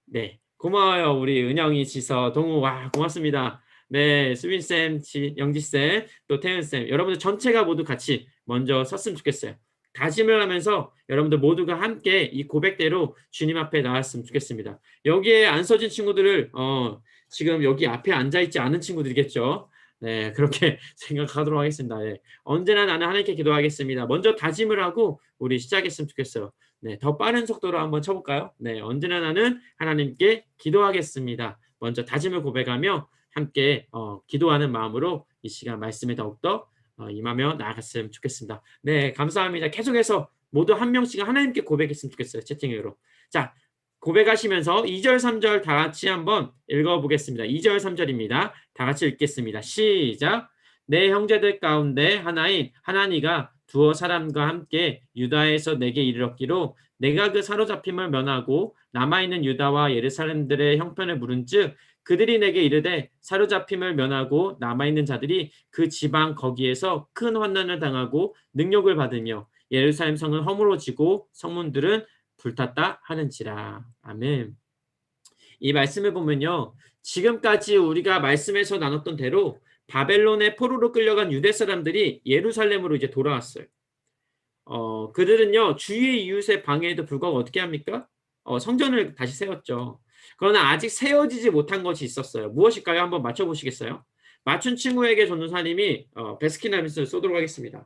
네, 고마워요. 우리 은영이, 지서, 동우, 와 고맙습니다. 네, 수빈쌤, 영지쌤, 또 태은쌤, 여러분들 전체가 모두 같이 먼저 썼으면 좋겠어요. 다짐을 하면서 여러분들 모두가 함께 이 고백대로 주님 앞에 나왔으면 좋겠습니다. 여기에 안 써진 친구들을 지금 여기 앞에 앉아있지 않은 친구들이겠죠. 네, 그렇게 생각하도록 하겠습니다. 네, 언제나 나는 하나님께 기도하겠습니다. 먼저 다짐을 하고 우리 시작했으면 좋겠어요. 네, 더 빠른 속도로 한번 쳐볼까요? 네, 언제나 나는 하나님께 기도하겠습니다. 먼저 다짐을 고백하며 함께 기도하는 마음으로 이 시간 말씀에 더욱더 임하며 나아갔으면 좋겠습니다. 네, 감사합니다. 계속해서 모두 한 명씩 하나님께 고백했으면 좋겠어요. 채팅으로. 자, 고백하시면서 2절, 3절 다 같이 한번 읽어보겠습니다. 2절, 3절입니다. 다 같이 읽겠습니다. 시작. 내 형제들 가운데 하나인 하나니가 두어 사람과 함께 유다에서 내게 이르렀기로 내가 그 사로잡힘을 면하고 남아있는 유다와 예루살렘들의 형편을 물은즉 그들이 내게 이르되 사로잡힘을 면하고 남아있는 자들이 그 지방 거기에서 큰 환난을 당하고 능욕을 받으며 예루살렘 성은 허물어지고 성문들은 불탔다 하는지라. 아멘. 이 말씀을 보면요. 지금까지 우리가 말씀에서 나눴던 대로 바벨론의 포로로 끌려간 유대 사람들이 예루살렘으로 이제 돌아왔어요. 그들은요. 주위의 이웃의 방해에도 불구하고 어떻게 합니까? 성전을 다시 세웠죠. 그러나 아직 세워지지 못한 것이 있었어요. 무엇일까요? 한번 맞춰보시겠어요? 맞춘 친구에게 전도사님이 베스킨라빈스를 쏘도록 하겠습니다.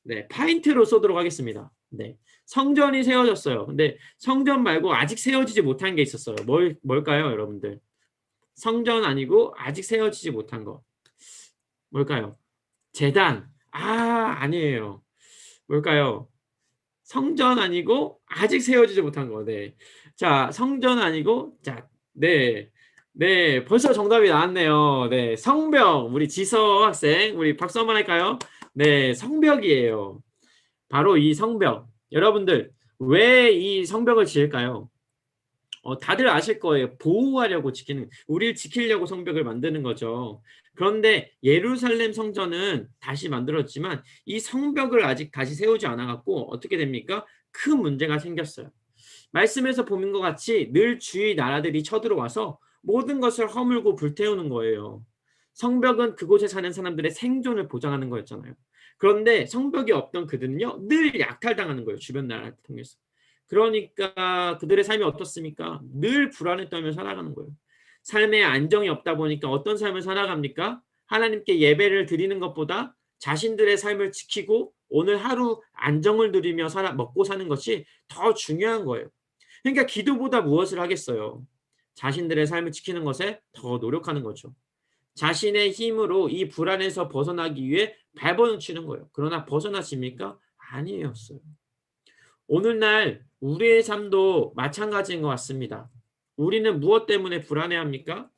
네, 파인트로 쏘도록 하겠습니다. 네, 성전이 세워졌어요. 근데 성전 말고 아직 세워지지 못한 게 있었어요. 뭘까요, 여러분들? 성전 아니고 아직 세워지지 못한 거. 뭘까요? 제단. 아니에요. 뭘까요? 성전 아니고 아직 세워지지 못한 거. 네. 자, 성전 아니고 네. 네, 벌써 정답이 나왔네요. 네, 성벽. 우리 지서 학생, 우리 박수 한번 할까요? 네, 성벽이에요. 바로 이 성벽. 여러분들, 왜 이 성벽을 지을까요? 다들 아실 거예요. 보호하려고 우리를 지키려고 성벽을 만드는 거죠. 그런데 예루살렘 성전은 다시 만들었지만 이 성벽을 아직 다시 세우지 않아갖고 어떻게 됩니까? 큰 문제가 생겼어요. 말씀에서 보는 것 같이 늘 주위 나라들이 쳐들어와서 모든 것을 허물고 불태우는 거예요. 성벽은 그곳에 사는 사람들의 생존을 보장하는 거였잖아요. 그런데 성벽이 없던 그들은요, 늘 약탈당하는 거예요. 주변 나라를 통해서. 그러니까 그들의 삶이 어떻습니까? 늘 불안에 떨며 살아가는 거예요. 삶에 안정이 없다 보니까 어떤 삶을 살아갑니까? 하나님께 예배를 드리는 것보다 자신들의 삶을 지키고 오늘 하루 안정을 누리며 먹고 사는 것이 더 중요한 거예요. 그러니까 기도보다 무엇을 하겠어요? 자신들의 삶을 지키는 것에 더 노력하는 거죠. 자신의 힘으로 이 불안에서 벗어나기 위해 발버둥 치는 거예요. 그러나 벗어나십니까? 아니었어요. 오늘날 우리의 삶도 마찬가지인 것 같습니다. 우리는 무엇 때문에 불안해합니까?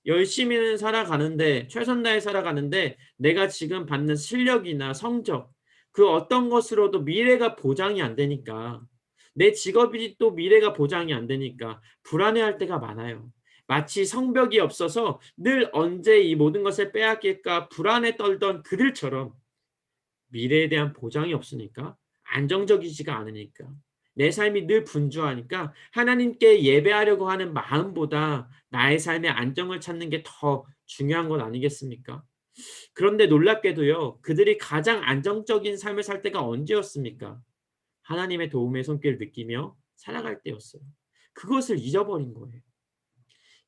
열심히는 살아가는데, 최선 다해 살아가는데 내가 지금 받는 실력이나 성적, 그 어떤 것으로도 미래가 보장이 안 되니까, 내 직업이 또 미래가 보장이 안 되니까 불안해할 때가 많아요. 마치 성벽이 없어서 늘 언제 이 모든 것을 빼앗길까 불안에 떨던 그들처럼 미래에 대한 보장이 없으니까, 안정적이지가 않으니까, 내 삶이 늘 분주하니까 하나님께 예배하려고 하는 마음보다 나의 삶의 안정을 찾는 게 더 중요한 것 아니겠습니까? 그런데 놀랍게도요, 그들이 가장 안정적인 삶을 살 때가 언제였습니까? 하나님의 도움의 손길을 느끼며 살아갈 때였어요. 그것을 잊어버린 거예요.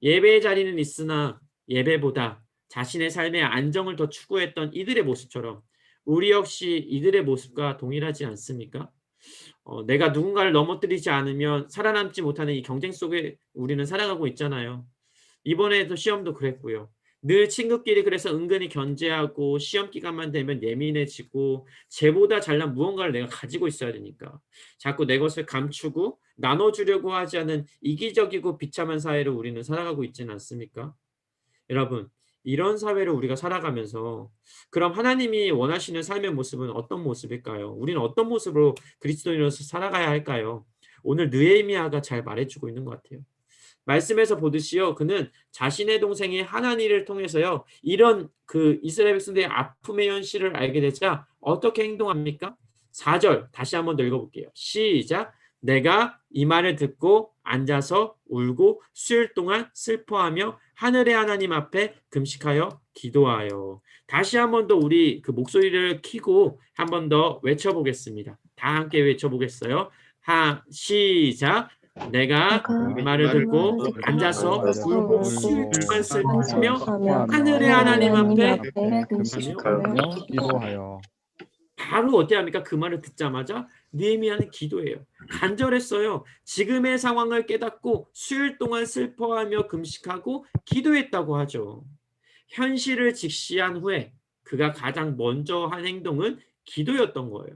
예배의 자리는 있으나 예배보다 자신의 삶의 안정을 더 추구했던 이들의 모습처럼 우리 역시 이들의 모습과 동일하지 않습니까? 내가 누군가를 넘어뜨리지 않으면 살아남지 못하는 이 경쟁 속에 우리는 살아가고 있잖아요. 이번에도 시험도 그랬고요. 늘 친구끼리 그래서 은근히 견제하고 시험 기간만 되면 예민해지고 쟤보다 잘난 무언가를 내가 가지고 있어야 되니까 자꾸 내 것을 감추고 나눠주려고 하지 않은 이기적이고 비참한 사회를 우리는 살아가고 있지는 않습니까? 여러분, 이런 사회를 우리가 살아가면서 그럼 하나님이 원하시는 삶의 모습은 어떤 모습일까요? 우리는 어떤 모습으로 그리스도인으로서 살아가야 할까요? 오늘 느헤미야가 잘 말해주고 있는 것 같아요. 말씀에서 보듯이요, 그는 자신의 동생이 하나니를 통해서요, 이런 그 이스라엘 백성들의 아픔의 현실을 알게 되자 어떻게 행동합니까? 4절 다시 한번 더 읽어볼게요. 시작. 내가 이 말을 듣고 앉아서 울고 수일 동안 슬퍼하며 하늘의 하나님 앞에 금식하여 기도하여. 다시 한번 더 우리 그 목소리를 키고 한 번 더 외쳐보겠습니다. 다 함께 외쳐보겠어요. 시작. 내가 이 말을 듣고 앉아서 울고 수일만 슬퍼하며 하늘의 하나님 앞에 금식하며 기도하여. 바로 어떻게 합니까? 그 말을 듣자마자 느헤미야는 기도해요. 간절했어요. 지금의 상황을 깨닫고 수일 동안 슬퍼하며 금식하고 기도했다고 하죠. 현실을 직시한 후에 그가 가장 먼저 한 행동은 기도였던 거예요.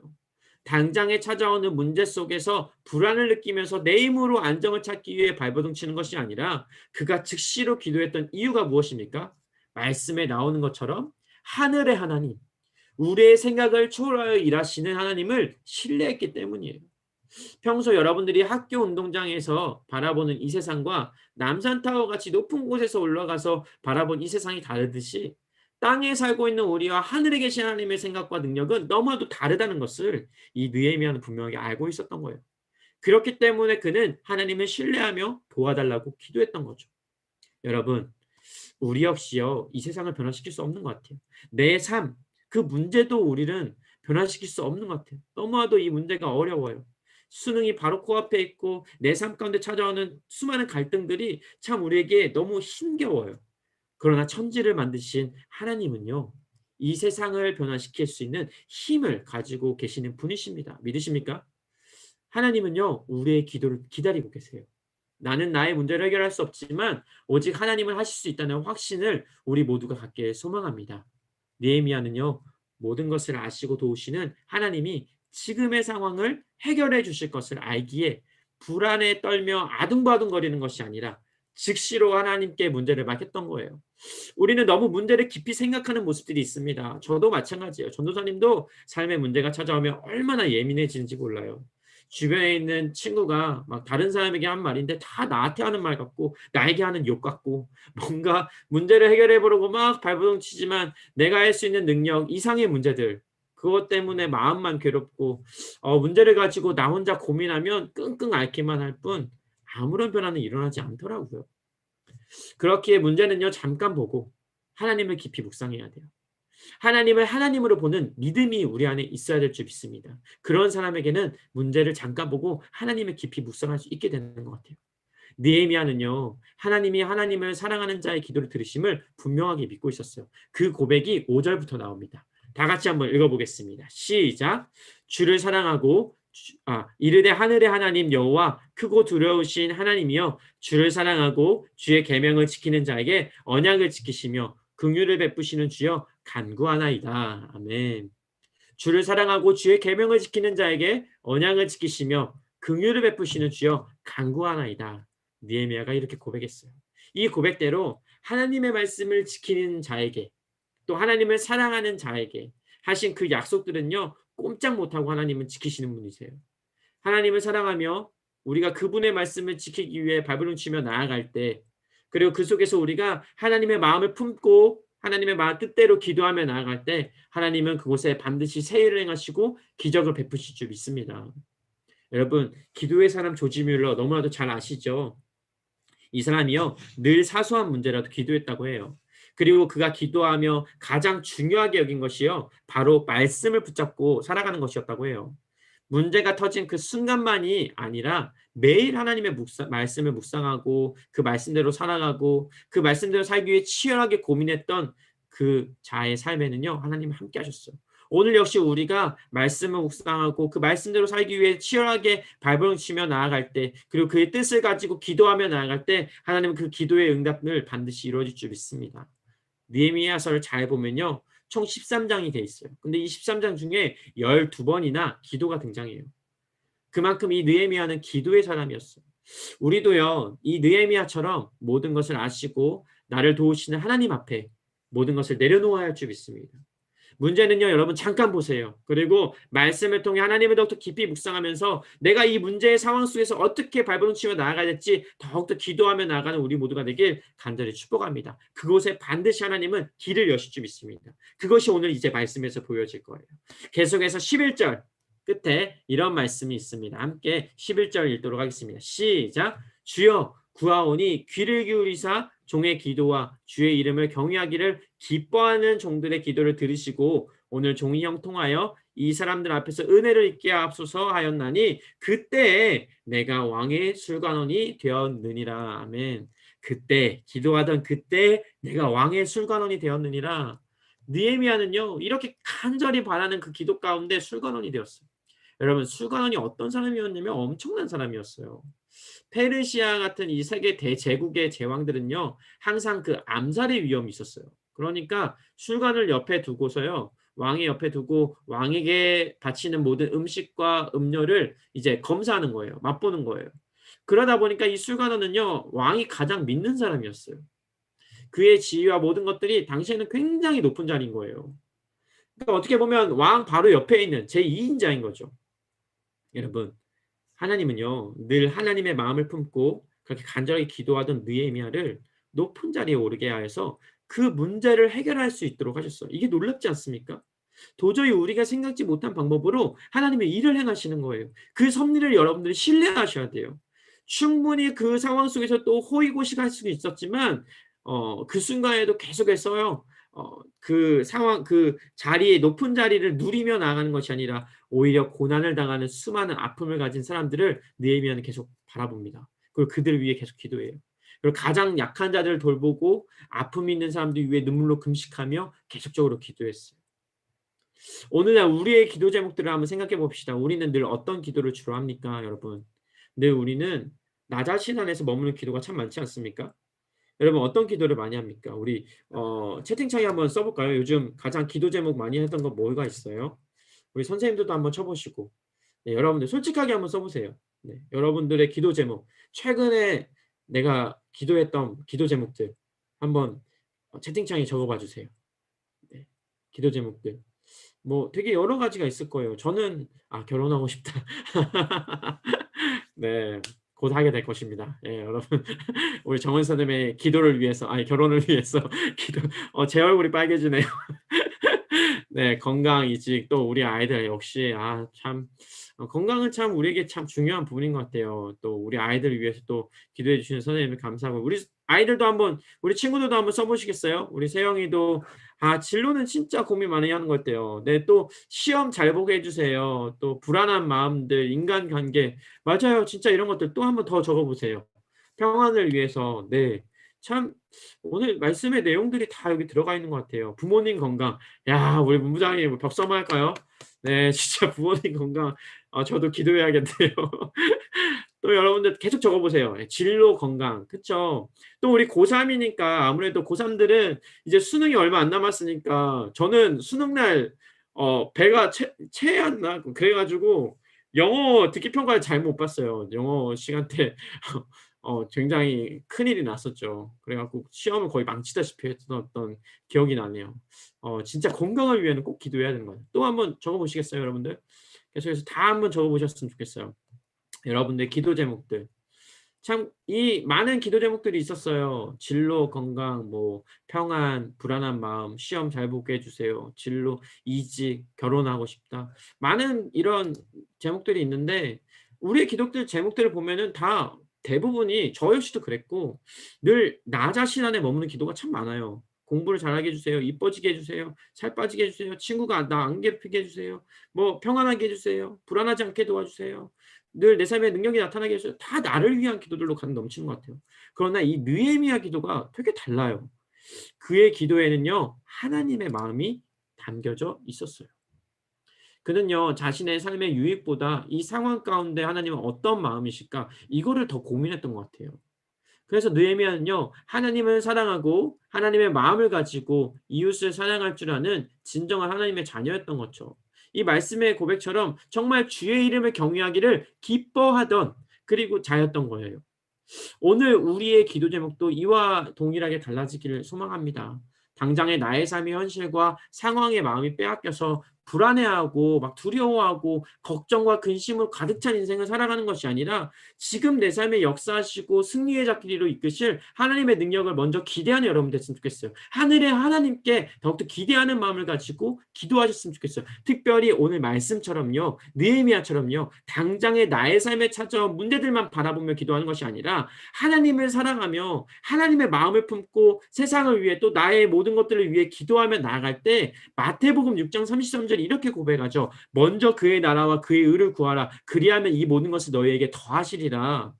당장에 찾아오는 문제 속에서 불안을 느끼면서 내 힘으로 안정을 찾기 위해 발버둥 치는 것이 아니라 그가 즉시로 기도했던 이유가 무엇입니까? 말씀에 나오는 것처럼 하늘의 하나님, 우리의 생각을 초월하여 일하시는 하나님을 신뢰했기 때문이에요. 평소 여러분들이 학교 운동장에서 바라보는 이 세상과 남산타워 같이 높은 곳에서 올라가서 바라본 이 세상이 다르듯이 땅에 살고 있는 우리와 하늘에 계신 하나님의 생각과 능력은 너무나도 다르다는 것을 이 느헤미야는 분명하게 알고 있었던 거예요. 그렇기 때문에 그는 하나님을 신뢰하며 도와달라고 기도했던 거죠. 여러분, 우리 역시요, 이 세상을 변화시킬 수 없는 것 같아요. 내 삶, 그 문제도 우리는 변화시킬 수 없는 것 같아요. 너무나도 이 문제가 어려워요. 수능이 바로 코앞에 있고 내 삶 가운데 찾아오는 수많은 갈등들이 참 우리에게 너무 힘겨워요. 그러나 천지를 만드신 하나님은요, 이 세상을 변화시킬 수 있는 힘을 가지고 계시는 분이십니다. 믿으십니까? 하나님은요, 우리의 기도를 기다리고 계세요. 나는 나의 문제를 해결할 수 없지만 오직 하나님은 하실 수 있다는 확신을 우리 모두가 갖게 소망합니다. 느헤미야는요, 모든 것을 아시고 도우시는 하나님이 지금의 상황을 해결해 주실 것을 알기에 불안에 떨며 아둥바둥거리는 것이 아니라 즉시로 하나님께 문제를 맡겼던 거예요. 우리는 너무 문제를 깊이 생각하는 모습들이 있습니다. 저도 마찬가지예요. 전도사님도 삶의 문제가 찾아오면 얼마나 예민해지는지 몰라요. 주변에 있는 친구가 막 다른 사람에게 한 말인데 다 나한테 하는 말 같고 나에게 하는 욕 같고 뭔가 문제를 해결해 보려고 막 발버둥 치지만 내가 할 수 있는 능력 이상의 문제들, 그것 때문에 마음만 괴롭고 문제를 가지고 나 혼자 고민하면 끙끙 앓기만 할 뿐 아무런 변화는 일어나지 않더라고요. 그렇기에 문제는요, 잠깐 보고 하나님을 깊이 묵상해야 돼요. 하나님을 하나님으로 보는 믿음이 우리 안에 있어야 될 줄 믿습니다. 그런 사람에게는 문제를 잠깐 보고 하나님을 깊이 묵상할 수 있게 되는 것 같아요. 느헤미야는요, 하나님이 하나님을 사랑하는 자의 기도를 들으심을 분명하게 믿고 있었어요. 그 고백이 5절부터 나옵니다. 다 같이 한번 읽어보겠습니다. 시작. 주를 사랑하고 이르되 하늘의 하나님 여호와 크고 두려우신 하나님이여, 주를 사랑하고 주의 계명을 지키는 자에게 언약을 지키시며 긍휼을 베푸시는 주여 간구하나이다. 아멘. 주를 사랑하고 주의 계명을 지키는 자에게 언약을 지키시며 긍휼을 베푸시는 주여 간구하나이다. 느헤미야가 이렇게 고백했어요. 이 고백대로 하나님의 말씀을 지키는 자에게, 또 하나님을 사랑하는 자에게 하신 그 약속들은요, 꼼짝 못하고 하나님은 지키시는 분이세요. 하나님을 사랑하며 우리가 그분의 말씀을 지키기 위해 발버둥 치며 나아갈 때, 그리고 그 속에서 우리가 하나님의 마음을 품고 하나님의 마음 뜻대로 기도하며 나아갈 때 하나님은 그곳에 반드시 세일을 행하시고 기적을 베푸실 줄 믿습니다. 여러분, 기도의 사람 조지 뮬러 너무나도 잘 아시죠? 이 사람이요, 늘 사소한 문제라도 기도했다고 해요. 그리고 그가 기도하며 가장 중요하게 여긴 것이요, 바로 말씀을 붙잡고 살아가는 것이었다고 해요. 문제가 터진 그 순간만이 아니라 매일 하나님의 말씀을 묵상하고 그 말씀대로 살아가고 그 말씀대로 살기 위해 치열하게 고민했던 그 자의 삶에는요, 하나님이 함께 하셨어요. 오늘 역시 우리가 말씀을 묵상하고 그 말씀대로 살기 위해 치열하게 발버둥치며 나아갈 때, 그리고 그의 뜻을 가지고 기도하며 나아갈 때 하나님은 그 기도의 응답을 반드시 이루어질 줄 믿습니다. 느헤미야서를 잘 보면요, 총 13장이 돼 있어요. 근데 이 13장 중에 12번이나 기도가 등장해요. 그만큼 이 느헤미야는 기도의 사람이었어요. 우리도요, 이 느헤미야처럼 모든 것을 아시고 나를 도우시는 하나님 앞에 모든 것을 내려놓아야 할 줄 믿습니다. 문제는요, 여러분 잠깐 보세요. 그리고 말씀을 통해 하나님을 더욱더 깊이 묵상하면서 내가 이 문제의 상황 속에서 어떻게 발버둥치며 나아가야 될지 더욱더 기도하며 나아가는 우리 모두가 되길 간절히 축복합니다. 그곳에 반드시 하나님은 길을 여실 줄 믿습니다. 그것이 오늘 이제 말씀에서 보여질 거예요. 계속해서 11절 끝에 이런 말씀이 있습니다. 함께 11절 읽도록 하겠습니다. 시작. 주여 구하오니 귀를 기울이사 종의 기도와 주의 이름을 경외하기를 기뻐하는 종들의 기도를 들으시고 오늘 종이 형통하여 이 사람들 앞에서 은혜를 입게 하옵소서 하였나니 그때에 내가 왕의 술관원이 되었느니라. 아멘. 그때 기도하던 그때 내가 왕의 술관원이 되었느니라. 느헤미야는요, 이렇게 간절히 바라는 그 기도 가운데 술관원이 되었어요. 여러분, 술관원이 어떤 사람이었냐면 엄청난 사람이었어요. 페르시아 같은 이 세계 대제국의 제왕들은요, 항상 그 암살의 위험이 있었어요. 그러니까 술관을 옆에 두고서요, 왕의 옆에 두고 왕에게 바치는 모든 음식과 음료를 이제 검사하는 거예요. 맛보는 거예요. 그러다 보니까 이 술관원은요, 왕이 가장 믿는 사람이었어요. 그의 지위와 모든 것들이 당시에는 굉장히 높은 자리인 거예요. 그러니까 어떻게 보면 왕 바로 옆에 있는 제2인자인 거죠. 여러분, 하나님은요, 늘 하나님의 마음을 품고 그렇게 간절하게 기도하던 느헤미야를 높은 자리에 오르게 하여서 그 문제를 해결할 수 있도록 하셨어요. 이게 놀랍지 않습니까? 도저히 우리가 생각지 못한 방법으로 하나님의 일을 행하시는 거예요. 그 섭리를 여러분들이 신뢰하셔야 돼요. 충분히 그 상황 속에서 또 호의고식할 수 있었지만 그 순간에도 계속해서요. 그 상황, 그 자리에 높은 자리를 누리며 나가는 것이 아니라 오히려 고난을 당하는 수많은 아픔을 가진 사람들을 느헤미야는 계속 바라봅니다. 그리고 그들을 위해 계속 기도해요. 그리고 가장 약한 자들을 돌보고 아픔이 있는 사람들 위해 눈물로 금식하며 계속적으로 기도했어요. 오늘날 우리의 기도 제목들을 한번 생각해 봅시다. 우리는 늘 어떤 기도를 주로 합니까, 여러분? 늘 우리는 나 자신 안에서 머무는 기도가 참 많지 않습니까? 여러분 어떤 기도를 많이 합니까? 우리 채팅창에 한번 써볼까요? 요즘 가장 기도 제목 많이 했던 거 뭐가 있어요? 우리 선생님들도 한번 쳐보시고, 네, 여러분들 솔직하게 한번 써보세요. 네, 여러분들의 기도 제목, 최근에 내가 기도했던 기도 제목들 한번 채팅창에 적어봐 주세요. 네, 기도 제목들 뭐 되게 여러 가지가 있을 거예요. 저는 결혼하고 싶다. 네. 곧 하게 될 것입니다. 예, 여러분. 우리 정은 선생님의 기도를 위해서, 결혼을 위해서 기도, 제 얼굴이 빨개지네요. 네, 건강, 이직, 또 우리 아이들 역시, 참, 건강은 참 우리에게 참 중요한 부분인 것 같아요. 또 우리 아이들을 위해서 또 기도해 주시는 선생님을 감사하고, 우리 아이들도 한번, 우리 친구들도 한번 써보시겠어요? 우리 세영이도, 진로는 진짜 고민 많이 하는 것 같아요. 네, 또 시험 잘 보게 해주세요. 또 불안한 마음들, 인간관계, 맞아요. 진짜 이런 것들 또 한번 더 적어보세요. 평안을 위해서, 네. 참, 오늘 말씀의 내용들이 다 여기 들어가 있는 것 같아요. 부모님 건강. 야, 우리 문부장님 박수 한번 할까요? 네, 진짜 부모님 건강. 저도 기도해야겠네요. 또 여러분들 계속 적어보세요. 진로 건강. 그쵸? 또 우리 고3이니까 아무래도 고3들은 이제 수능이 얼마 안 남았으니까 저는 수능날 배가 체했나? 그래가지고 영어 듣기 평가를 잘 못 봤어요. 영어 시간 때 굉장히 큰일이 났었죠. 그래갖고 시험을 거의 망치다시피 했던 기억이 나네요. 진짜 건강을 위해는 꼭 기도해야 되는 거예요. 또 한번 적어보시겠어요, 여러분들? 계속해서 다 한번 적어보셨으면 좋겠어요. 여러분들 기도 제목들. 참 이 많은 기도 제목들이 있었어요. 진로, 건강, 뭐 평안, 불안한 마음, 시험 잘 보게 해주세요. 진로, 이직, 결혼하고 싶다. 많은 이런 제목들이 있는데 우리의 기도들 제목들을 보면은 다 대부분이 저 역시도 그랬고 늘 나 자신 안에 머무는 기도가 참 많아요. 공부를 잘하게 해주세요. 이뻐지게 해주세요. 살 빠지게 해주세요. 친구가 나 안 괴롭히게 해주세요. 뭐 평안하게 해주세요. 불안하지 않게 도와주세요. 늘 내 삶에 능력이 나타나게 해주세요. 다 나를 위한 기도들로 가득 넘치는 것 같아요. 그러나 이 느헤미야 기도가 되게 달라요. 그의 기도에는요. 하나님의 마음이 담겨져 있었어요. 그는요, 자신의 삶의 유익보다 이 상황 가운데 하나님은 어떤 마음이실까? 이거를 더 고민했던 것 같아요. 그래서 느헤미야는요, 하나님을 사랑하고 하나님의 마음을 가지고 이웃을 사랑할 줄 아는 진정한 하나님의 자녀였던 거죠. 이 말씀의 고백처럼 정말 주의 이름을 경외하기를 기뻐하던 그리고 자였던 거예요. 오늘 우리의 기도 제목도 이와 동일하게 달라지기를 소망합니다. 당장의 나의 삶의 현실과 상황의 마음이 빼앗겨서 불안해하고 막 두려워하고 걱정과 근심으로 가득 찬 인생을 살아가는 것이 아니라 지금 내 삶에 역사하시고 승리의 자리로 이끄실 하나님의 능력을 먼저 기대하는 여러분 됐으면 좋겠어요. 하늘의 하나님께 더욱더 기대하는 마음을 가지고 기도하셨으면 좋겠어요. 특별히 오늘 말씀처럼요, 느헤미야처럼요, 당장의 나의 삶에 찾아온 문제들만 바라보며 기도하는 것이 아니라 하나님을 사랑하며 하나님의 마음을 품고 세상을 위해 또 나의 모든 것들을 위해 기도하며 나아갈 때 마태복음 6장 33절 이렇게 고백하죠. 먼저 그의 나라와 그의 의를 구하라. 그리하면 이 모든 것을 너희에게 더하시리라.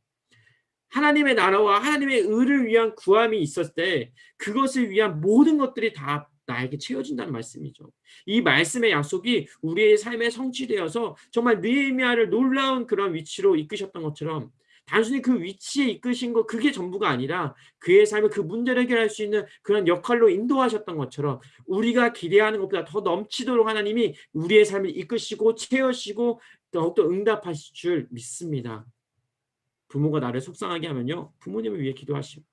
하나님의 나라와 하나님의 의를 위한 구함이 있었을 때 그것을 위한 모든 것들이 다 나에게 채워진다는 말씀이죠. 이 말씀의 약속이 우리의 삶에 성취되어서 정말 느헤미야를 놀라운 그런 위치로 이끄셨던 것처럼 단순히 그 위치에 이끄신 거 그게 전부가 아니라 그의 삶을 그 문제를 해결할 수 있는 그런 역할로 인도하셨던 것처럼 우리가 기대하는 것보다 더 넘치도록 하나님이 우리의 삶을 이끄시고 채우시고 더욱더 응답하실 줄 믿습니다. 부모가 나를 속상하게 하면요, 부모님을 위해 기도하시고,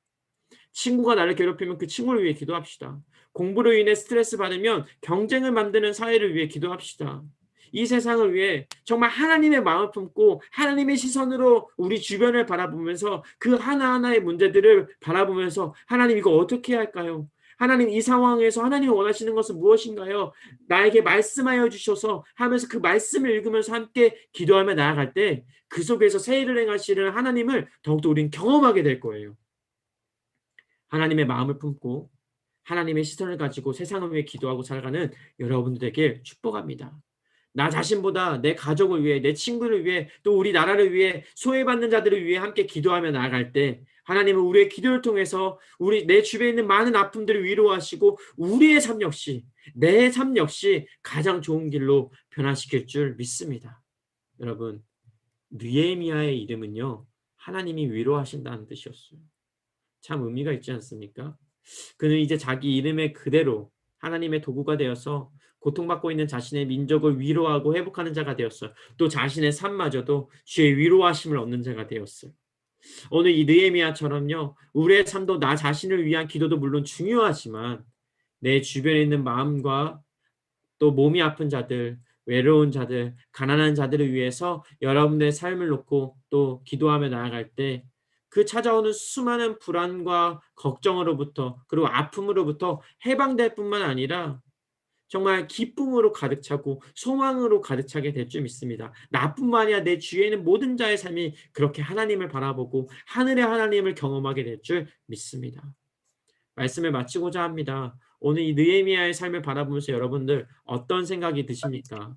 친구가 나를 괴롭히면 그 친구를 위해 기도합시다. 공부로 인해 스트레스 받으면 경쟁을 만드는 사회를 위해 기도합시다. 이 세상을 위해 정말 하나님의 마음을 품고 하나님의 시선으로 우리 주변을 바라보면서 그 하나하나의 문제들을 바라보면서 하나님 이거 어떻게 해야 할까요? 하나님 이 상황에서 하나님이 원하시는 것은 무엇인가요? 나에게 말씀하여 주셔서 하면서 그 말씀을 읽으면서 함께 기도하며 나아갈 때 그 속에서 새 일을 행하시는 하나님을 더욱더 우리는 경험하게 될 거예요. 하나님의 마음을 품고 하나님의 시선을 가지고 세상을 위해 기도하고 살아가는 여러분들에게 축복합니다. 나 자신보다 내 가족을 위해, 내 친구를 위해, 또 우리 나라를 위해, 소외받는 자들을 위해 함께 기도하며 나아갈 때 하나님은 우리의 기도를 통해서 내 주변에 있는 많은 아픔들을 위로하시고 우리의 삶 역시, 내 삶 역시 가장 좋은 길로 변화시킬 줄 믿습니다. 여러분, 느헤미야의 이름은요, 하나님이 위로하신다는 뜻이었어요. 참 의미가 있지 않습니까? 그는 이제 자기 이름의 그대로 하나님의 도구가 되어서 고통받고 있는 자신의 민족을 위로하고 회복하는 자가 되었어요. 또 자신의 삶마저도 주의 위로하심을 얻는 자가 되었어요. 오늘 이 느헤미야처럼요, 우리의 삶도 나 자신을 위한 기도도 물론 중요하지만 내 주변에 있는 마음과 또 몸이 아픈 자들, 외로운 자들, 가난한 자들을 위해서 여러분의 삶을 놓고 또 기도하며 나아갈 때 그 찾아오는 수많은 불안과 걱정으로부터 그리고 아픔으로부터 해방될 뿐만 아니라 정말 기쁨으로 가득 차고 소망으로 가득 차게 될 줄 믿습니다. 나뿐만 아니라 내 주위에 있는 모든 자의 삶이 그렇게 하나님을 바라보고 하늘의 하나님을 경험하게 될 줄 믿습니다. 말씀을 마치고자 합니다. 오늘 이 느헤미야의 삶을 바라보면서 여러분들 어떤 생각이 드십니까?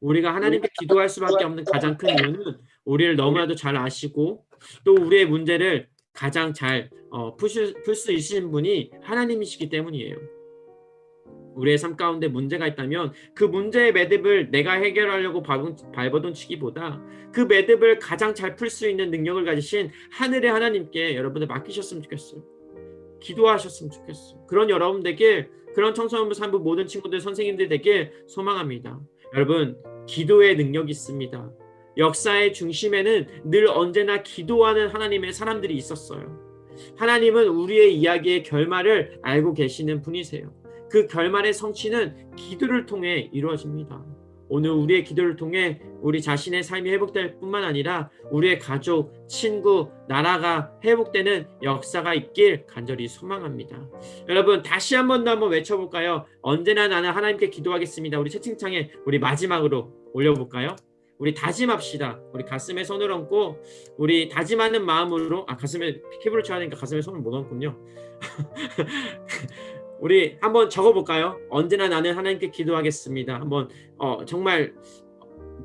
우리가 하나님께 기도할 수밖에 없는 가장 큰 이유는 우리를 너무나도 잘 아시고 또 우리의 문제를 가장 잘 풀 수 있으신 분이 하나님이시기 때문이에요. 우리의 삶 가운데 문제가 있다면 그 문제의 매듭을 내가 해결하려고 발버둥치기보다 그 매듭을 가장 잘 풀 수 있는 능력을 가지신 하늘의 하나님께 여러분들 맡기셨으면 좋겠어요. 기도하셨으면 좋겠어요. 그런 여러분들에게, 그런 청소년부 산부 모든 친구들 선생님들 되길 소망합니다. 여러분, 기도의 능력이 있습니다. 역사의 중심에는 늘 언제나 기도하는 하나님의 사람들이 있었어요. 하나님은 우리의 이야기의 결말을 알고 계시는 분이세요. 그 결말의 성취는 기도를 통해 이루어집니다. 오늘 우리의 기도를 통해 우리 자신의 삶이 회복될 뿐만 아니라 우리의 가족, 친구, 나라가 회복되는 역사가 있길 간절히 소망합니다. 여러분, 다시 한 번 더 한번 외쳐볼까요? 언제나 나는 하나님께 기도하겠습니다. 우리 채팅창에 우리 마지막으로 올려볼까요? 우리 다짐합시다. 우리 가슴에 손을 얹고 우리 다짐하는 마음으로, 가슴에 키보드 쳐야 되니까 가슴에 손을 못 얹군요. 우리 한번 적어볼까요? 언제나 나는 하나님께 기도하겠습니다. 한번 정말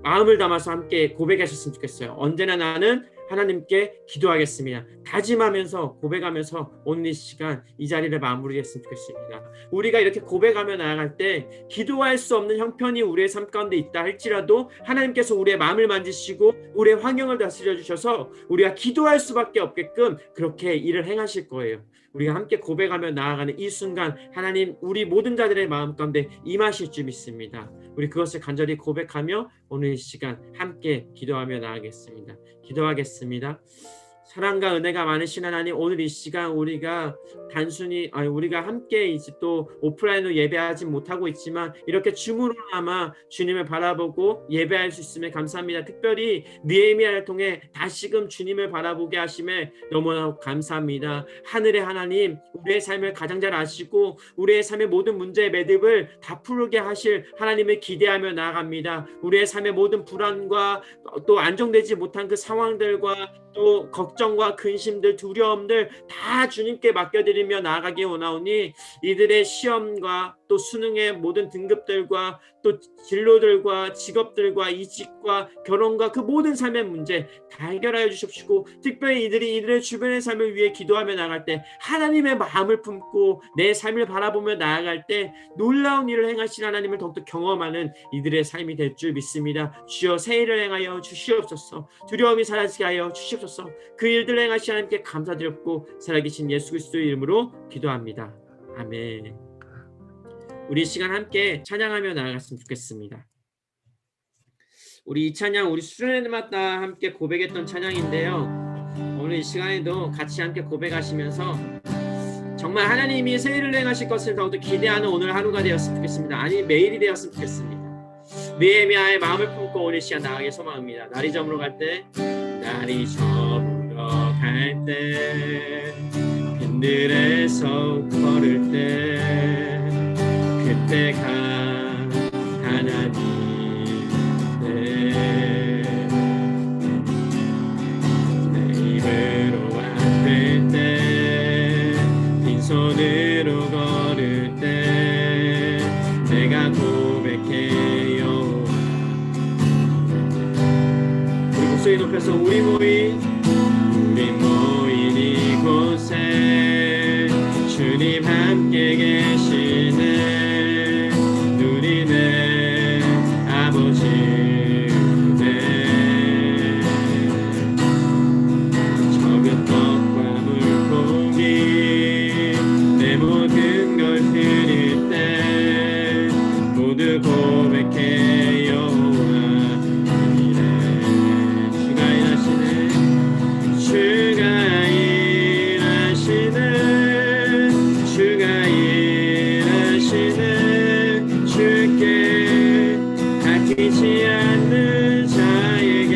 마음을 담아서 함께 고백하셨으면 좋겠어요. 언제나 나는 하나님께 기도하겠습니다. 다짐하면서 고백하면서 오늘 이 시간 이 자리를 마무리했으면 좋겠습니다. 우리가 이렇게 고백하며 나아갈 때 기도할 수 없는 형편이 우리의 삶 가운데 있다 할지라도 하나님께서 우리의 마음을 만지시고 우리의 환경을 다스려 주셔서 우리가 기도할 수밖에 없게끔 그렇게 일을 행하실 거예요. 우리가 함께 고백하며 나아가는 이 순간 하나님 우리 모든 자들의 마음 가운데 임하실 줄 믿습니다. 우리 그것을 간절히 고백하며 오늘 이 시간 함께 기도하며 나아가겠습니다. 기도하겠습니다. 사랑과 은혜가 많으신 하나님, 오늘 이 시간 우리가 우리가 함께 이제 또 오프라인으로 예배하지 못하고 있지만 이렇게 줌으로나마 주님을 바라보고 예배할 수 있음에 감사합니다. 특별히 느헤미야를 통해 다시금 주님을 바라보게 하심에 너무나 감사합니다. 하늘의 하나님, 우리의 삶을 가장 잘 아시고 우리의 삶의 모든 문제의 매듭을 다 풀게 하실 하나님을 기대하며 나아갑니다. 우리의 삶의 모든 불안과 또 안정되지 못한 그 상황들과 또 걱정과 근심들, 두려움들 다 주님께 맡겨드리며 나아가기 원하오니 이들의 시험과 또 수능의 모든 등급들과 또 진로들과 직업들과 이직과 결혼과 그 모든 삶의 문제 다 해결하여 주십시고, 특별히 이들의 주변의 삶을 위해 기도하며 나아갈 때 하나님의 마음을 품고 내 삶을 바라보며 나아갈 때 놀라운 일을 행하신 하나님을 더욱더 경험하는 이들의 삶이 될 줄 믿습니다. 주여 새 일을 행하여 주시옵소서. 두려움이 사라지게 하여 주시옵소서. 그 일들을 행하신 하나님께 감사드렸고 살아계신 예수 그리스도의 이름으로 기도합니다. 아멘. 우리 시간 함께 찬양하며 나아갔으면 좋겠습니다. 우리 이 찬양 우리 수련회마다 함께 고백했던 찬양인데요. 오늘 이 시간에도 같이 함께 고백하시면서 정말 하나님이 새 일을 행하실 것을 더욱더 기대하는 오늘 하루가 되었으면 좋겠습니다. 아니 매일이 되었으면 좋겠습니다. 느헤미야의 마음을 품고 오늘 시간 나가기 소망합니다. 날이 저물어 갈 때 빈들에서 걸을 때 그때가 하나님 내 입으로 아플 때 빈손으로 걸을 때 내가 고백해요. 우리 목소리 높여서 우리 모인 이곳에 주님 함께 계시네. 누리네 아버지 은혜. 적은 떡과 물고기 내 모든 걸 드릴 때 모두 고백해 여호와 이래. 주가 일하시네. 주께 아끼지 않는 자에게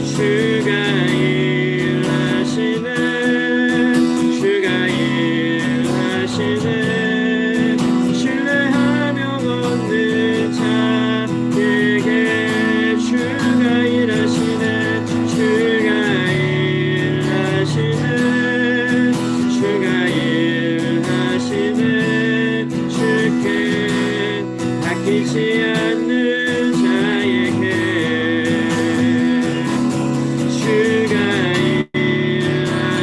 주가 일하시네. 주가 일하시네. 신뢰하며 걷는 자에게 주가 일하시네. 주가 일하시네. 주가 일하시네. 아끼지 않는 자에게 주가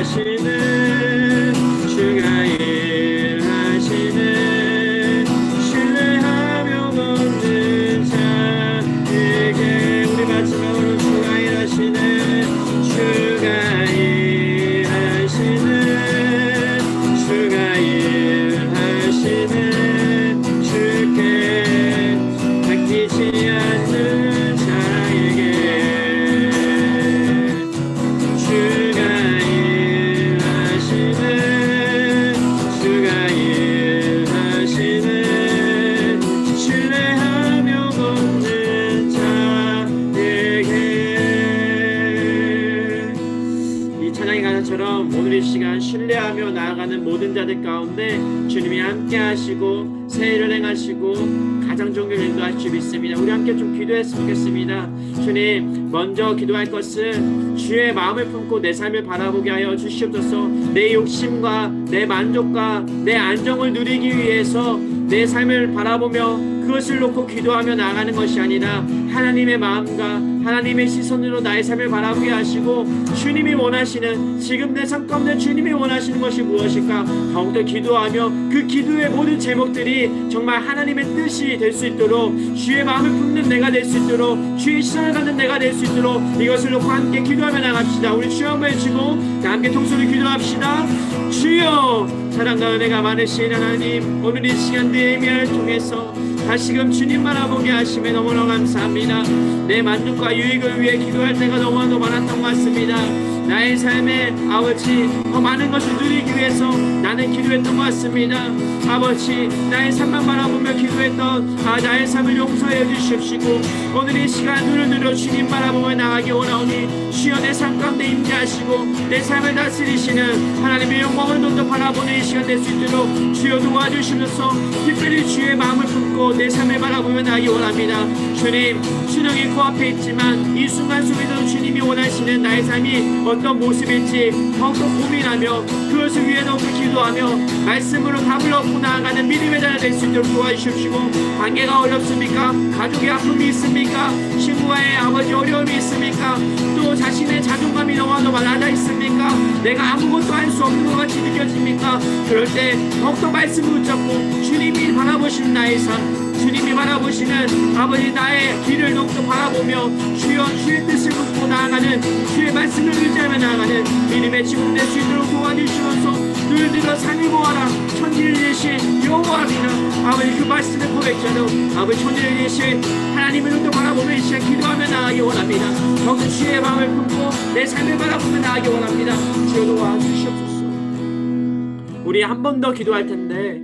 일하시네. 주가 일하시네. 신뢰하며 걷는 자에게 우리 마지막으로 주가 일하시네. 주가 일하시네. 주가 일하시네. 아끼지 않는 자에게 주가 일하시네. 주가 일하시네. 신뢰하며 걷는 자에게. 이 찬양의 가사처럼 오늘 이 시간 신뢰하며 나아가는 모든 자들 가운데 주님이 함께 하시고 새 일을 행하시고 가장 좋은 길 인도하실 줄 믿습니다. 우리 함께 좀 기도했으면 좋겠습니다. 주님, 먼저 기도할 것은 주의 마음을 품고 내 삶을 바라보게 하여 주시옵소서. 내 욕심과 내 만족과 내 안정을 누리기 위해서 내 삶을 바라보며 그 그것을 놓고 기도하며 나아가는 것이 아니라 하나님의 마음과 하나님의 시선으로 나의 삶을 바라보게 하시고 주님이 원하시는 지금 내 삶 가운데 주님이 원하시는 것이 무엇일까 더욱더 기도하며 그 기도의 모든 제목들이 정말 하나님의 뜻이 될 수 있도록 주의 마음을 품는 내가 될 수 있도록 주의 시선을 갖는 내가 될 수 있도록 이것을 놓고 함께 기도하며 나갑시다. 우리 주여 한번 외치고 함께 통솔히 기도합시다. 주여 사랑과 은혜가 많으신 하나님 오늘 이 시간 느헤미야를 통해서 다시금 주님 바라보게 하심에 너무나 감사합니다. 내 만족과 유익을 위해 기도할 때가 너무나도 많았던 것 같습니다. 나의 삶에 아버지 더 많은 것을 누리기 위해서 나는 기도했던 것 같습니다. 아버지 나의 삶만 바라보며 기도했던 나의 삶을 용서해 주십시고 오늘 이 시간 눈을 들어 주님 바라보며 나가기 원하오니 주여 내 삶 가운데 임재하시고 내 삶을 다스리시는 하나님의 영광을 더 바라보는 이 시간 될 수 있도록 주여 도와주시면서 특별히 주의 마음을 품고 내 삶을 바라보며 나가기 원합니다. 주님 수능이 코앞에 있지만 이 순간 속에서 주님이 원하시는 나의 삶이 어떤 모습일지 더욱더 고민하며 그것을 위해 더욱더 기도하며 말씀으로 답을 얻고 나아가는 믿음의 자가 될 수 있도록 도와주십시고 관계가 어렵습니까? 가족의 아픔이 있습니까? 친구와의 아버지 어려움이 있습니까? 또 자신의 자존감이 너무나도 낮아 있습니까? 내가 아무것도 할 수 없는 것 같이 느껴집니까? 그럴 때 더욱더 말씀을 붙잡고 주님이 바라보시는 나의 삶 주님이 바라보시는 아버지 나의 길을 더욱더 바라보며 주여 주의 뜻을 묻고 나아가는 주의 말씀을 의지하며 나아가는 믿음의 친구 될 수 있도록 도와주시면서 눈을 들어 산을 보아라 천지를 계신 여호와이라 아버지 그 말씀을 고백자로 아버지 천지를 계신 하나님을 눈도 바라보며 이 시간 기도하며 나아가기 원합니다. 더욱 주의 마음을 품고 내 삶을 바라보며 나아가기 원합니다. 주여 도와주시옵소서. 우리 한 번 더 기도할 텐데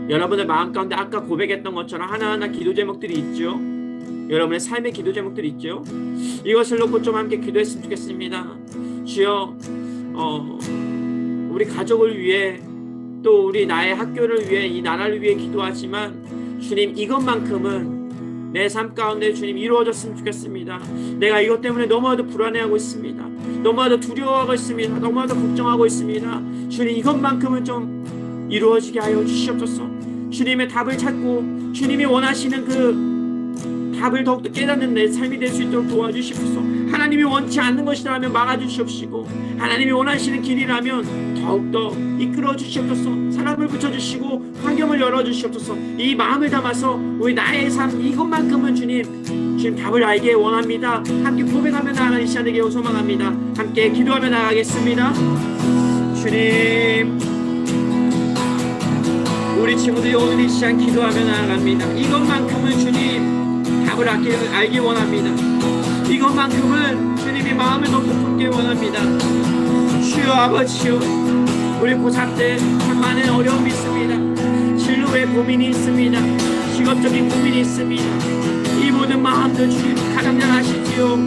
여러분의 마음 가운데 아까 고백했던 것처럼 하나하나 기도 제목들이 있죠. 여러분의 삶의 기도 제목들이 있죠. 이것을 놓고 좀 함께 기도했으면 좋겠습니다. 주여 우리 가족을 위해 또 우리 나의 학교를 위해 이 나라를 위해 기도하지만 주님 이것만큼은 내 삶 가운데 주님 이루어졌으면 좋겠습니다. 내가 이것 때문에 너무나도 불안해하고 있습니다. 너무나도 두려워하고 있습니다. 너무나도 걱정하고 있습니다. 주님 이것만큼은 좀 이루어지게 하여 주시옵소서. 주님의 답을 찾고 주님이 원하시는 그 답을 더욱더 깨닫는 내 삶이 될 수 있도록 도와주시옵소서. 하나님이 원치 않는 것이라면 막아주시옵시고 하나님이 원하시는 길이라면 더욱더 이끌어 주시옵소서. 사람을 붙여주시고 환경을 열어주시옵소서. 이 마음을 담아서 우리 나의 삶 이것만큼은 주님 답을 알게 원합니다. 함께 고백하며 나아가는 이 시간 되게 소망합니다. 함께 기도하며 나아가겠습니다. 주님 우리 친구들이 오늘 이 시간 기도하며 나아갑니다. 이것만큼은 주님 답을 알기 원합니다. 이것만큼은 주님이 마음을 놓고 품기 원합니다. 주여 아버지요 우리 고3 때 참 많은 어려움이 있습니다. 진로의 고민이 있습니다. 직업적인 고민이 있습니다. 이 모든 마음도 주님 가장 잘 아시지요.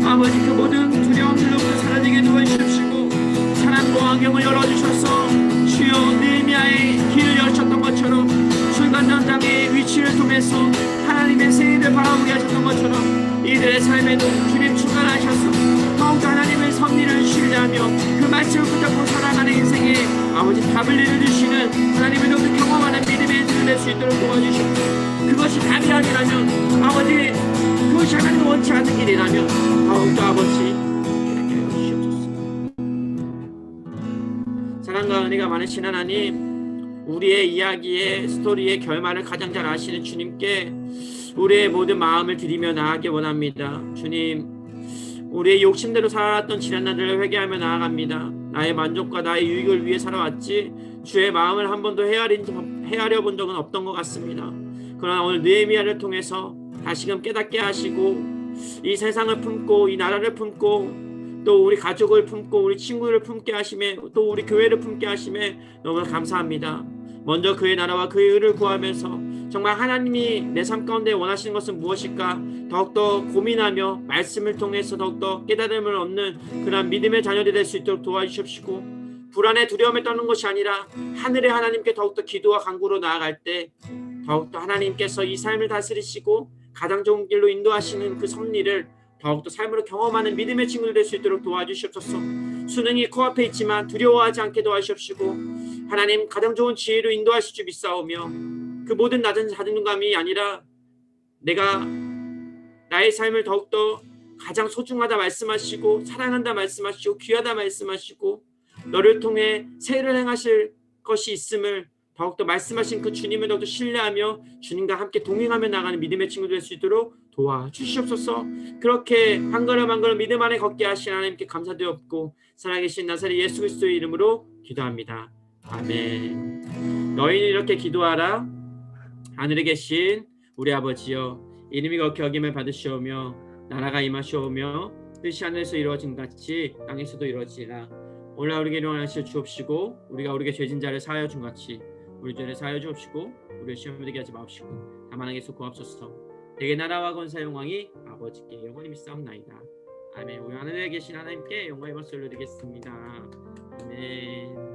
아버지 그 모든 두려움들로부터 사라지게 도와주십시고 사랑과 환경을 열어주셔서 주여 느헤미야의 길을 열으셨던 것처럼 순간전장의 위치를 통해서 하나님의 세일을 바라보게 하셨던 것처럼 이들의 삶에도 주님 충만하셔서 더욱더 하나님의 섭리를 신뢰하며 그 말씀을 붙잡고 살아가는 인생에 아버지 답을 내려주시는 하나님의 너무 경험하는 믿음의 인생을 낼 수 있도록 도와주시옵소서. 그것이 답이 아니라면 아버지 그것이 하나님이 원치 않는 길이라면 더욱더 아버지 이렇게 해주시옵소서. 사랑과 은혜가 많으신 하나님 우리의 이야기의 스토리의 결말을 가장 잘 아시는 주님께 우리의 모든 마음을 드리며 나아가기 원합니다. 주님 우리의 욕심대로 살아왔던 지난 날들을 회개하며 나아갑니다. 나의 만족과 나의 유익을 위해 살아왔지 주의 마음을 한 번도 헤아려 본 적은 없던 것 같습니다. 그러나 오늘 느헤미야를 통해서 다시금 깨닫게 하시고 이 세상을 품고 이 나라를 품고 또 우리 가족을 품고 우리 친구를 품게 하심에 또 우리 교회를 품게 하심에 너무 감사합니다. 먼저 그의 나라와 그의 의를 구하면서 정말 하나님이 내 삶 가운데 원하시는 것은 무엇일까 더욱더 고민하며 말씀을 통해서 더욱더 깨달음을 얻는 그런 믿음의 자녀들이 될 수 있도록 도와주십시고 불안에 두려움에 떠는 것이 아니라 하늘의 하나님께 더욱더 기도와 간구로 나아갈 때 더욱더 하나님께서 이 삶을 다스리시고 가장 좋은 길로 인도하시는 그 섭리를 더욱더 삶으로 경험하는 믿음의 친구들 될 수 있도록 도와주시옵소서. 수능이 코앞에 있지만 두려워하지 않게 도와주시옵시고 하나님 가장 좋은 지혜로 인도하실 줄 믿사오며 그 모든 낮은 자존감이 아니라 내가 나의 삶을 더욱더 가장 소중하다 말씀하시고 사랑한다 말씀하시고 귀하다 말씀하시고 너를 통해 세를 행하실 것이 있음을 더욱더 말씀하신 그 주님을 더욱더 신뢰하며 주님과 함께 동행하며 나가는 믿음의 친구 될 수 있도록 도와주시옵소서. 그렇게 한 걸음 한 걸음 믿음 안에 걷게 하신 하나님께 감사드렸고 살아계신 나사렛 예수 그리스도의 이름으로 기도합니다. 아멘. 너희는 이렇게 기도하라. 하늘에 계신 우리 아버지여, 이름이 거룩히 여김을 받으시오며 나라가 임하시오며 뜻이 하늘에서 이루어진 같이 땅에서도 이루어지리라. 오늘 우리에게 일용할 것을 주옵시고 우리가 우리에게 죄진 자를 사하여 준 같이 우리 죄를 사하여 주옵시고 우리를 시험에 들게 하지 마옵시고 다만 하게서 구하옵소서. 대개 나라와 권세 영광이 아버지께 영원히 믿사옵나이다. 아멘. 우리 하늘에 계신 하나님께 영광의 박수를 드리겠습니다. 아멘.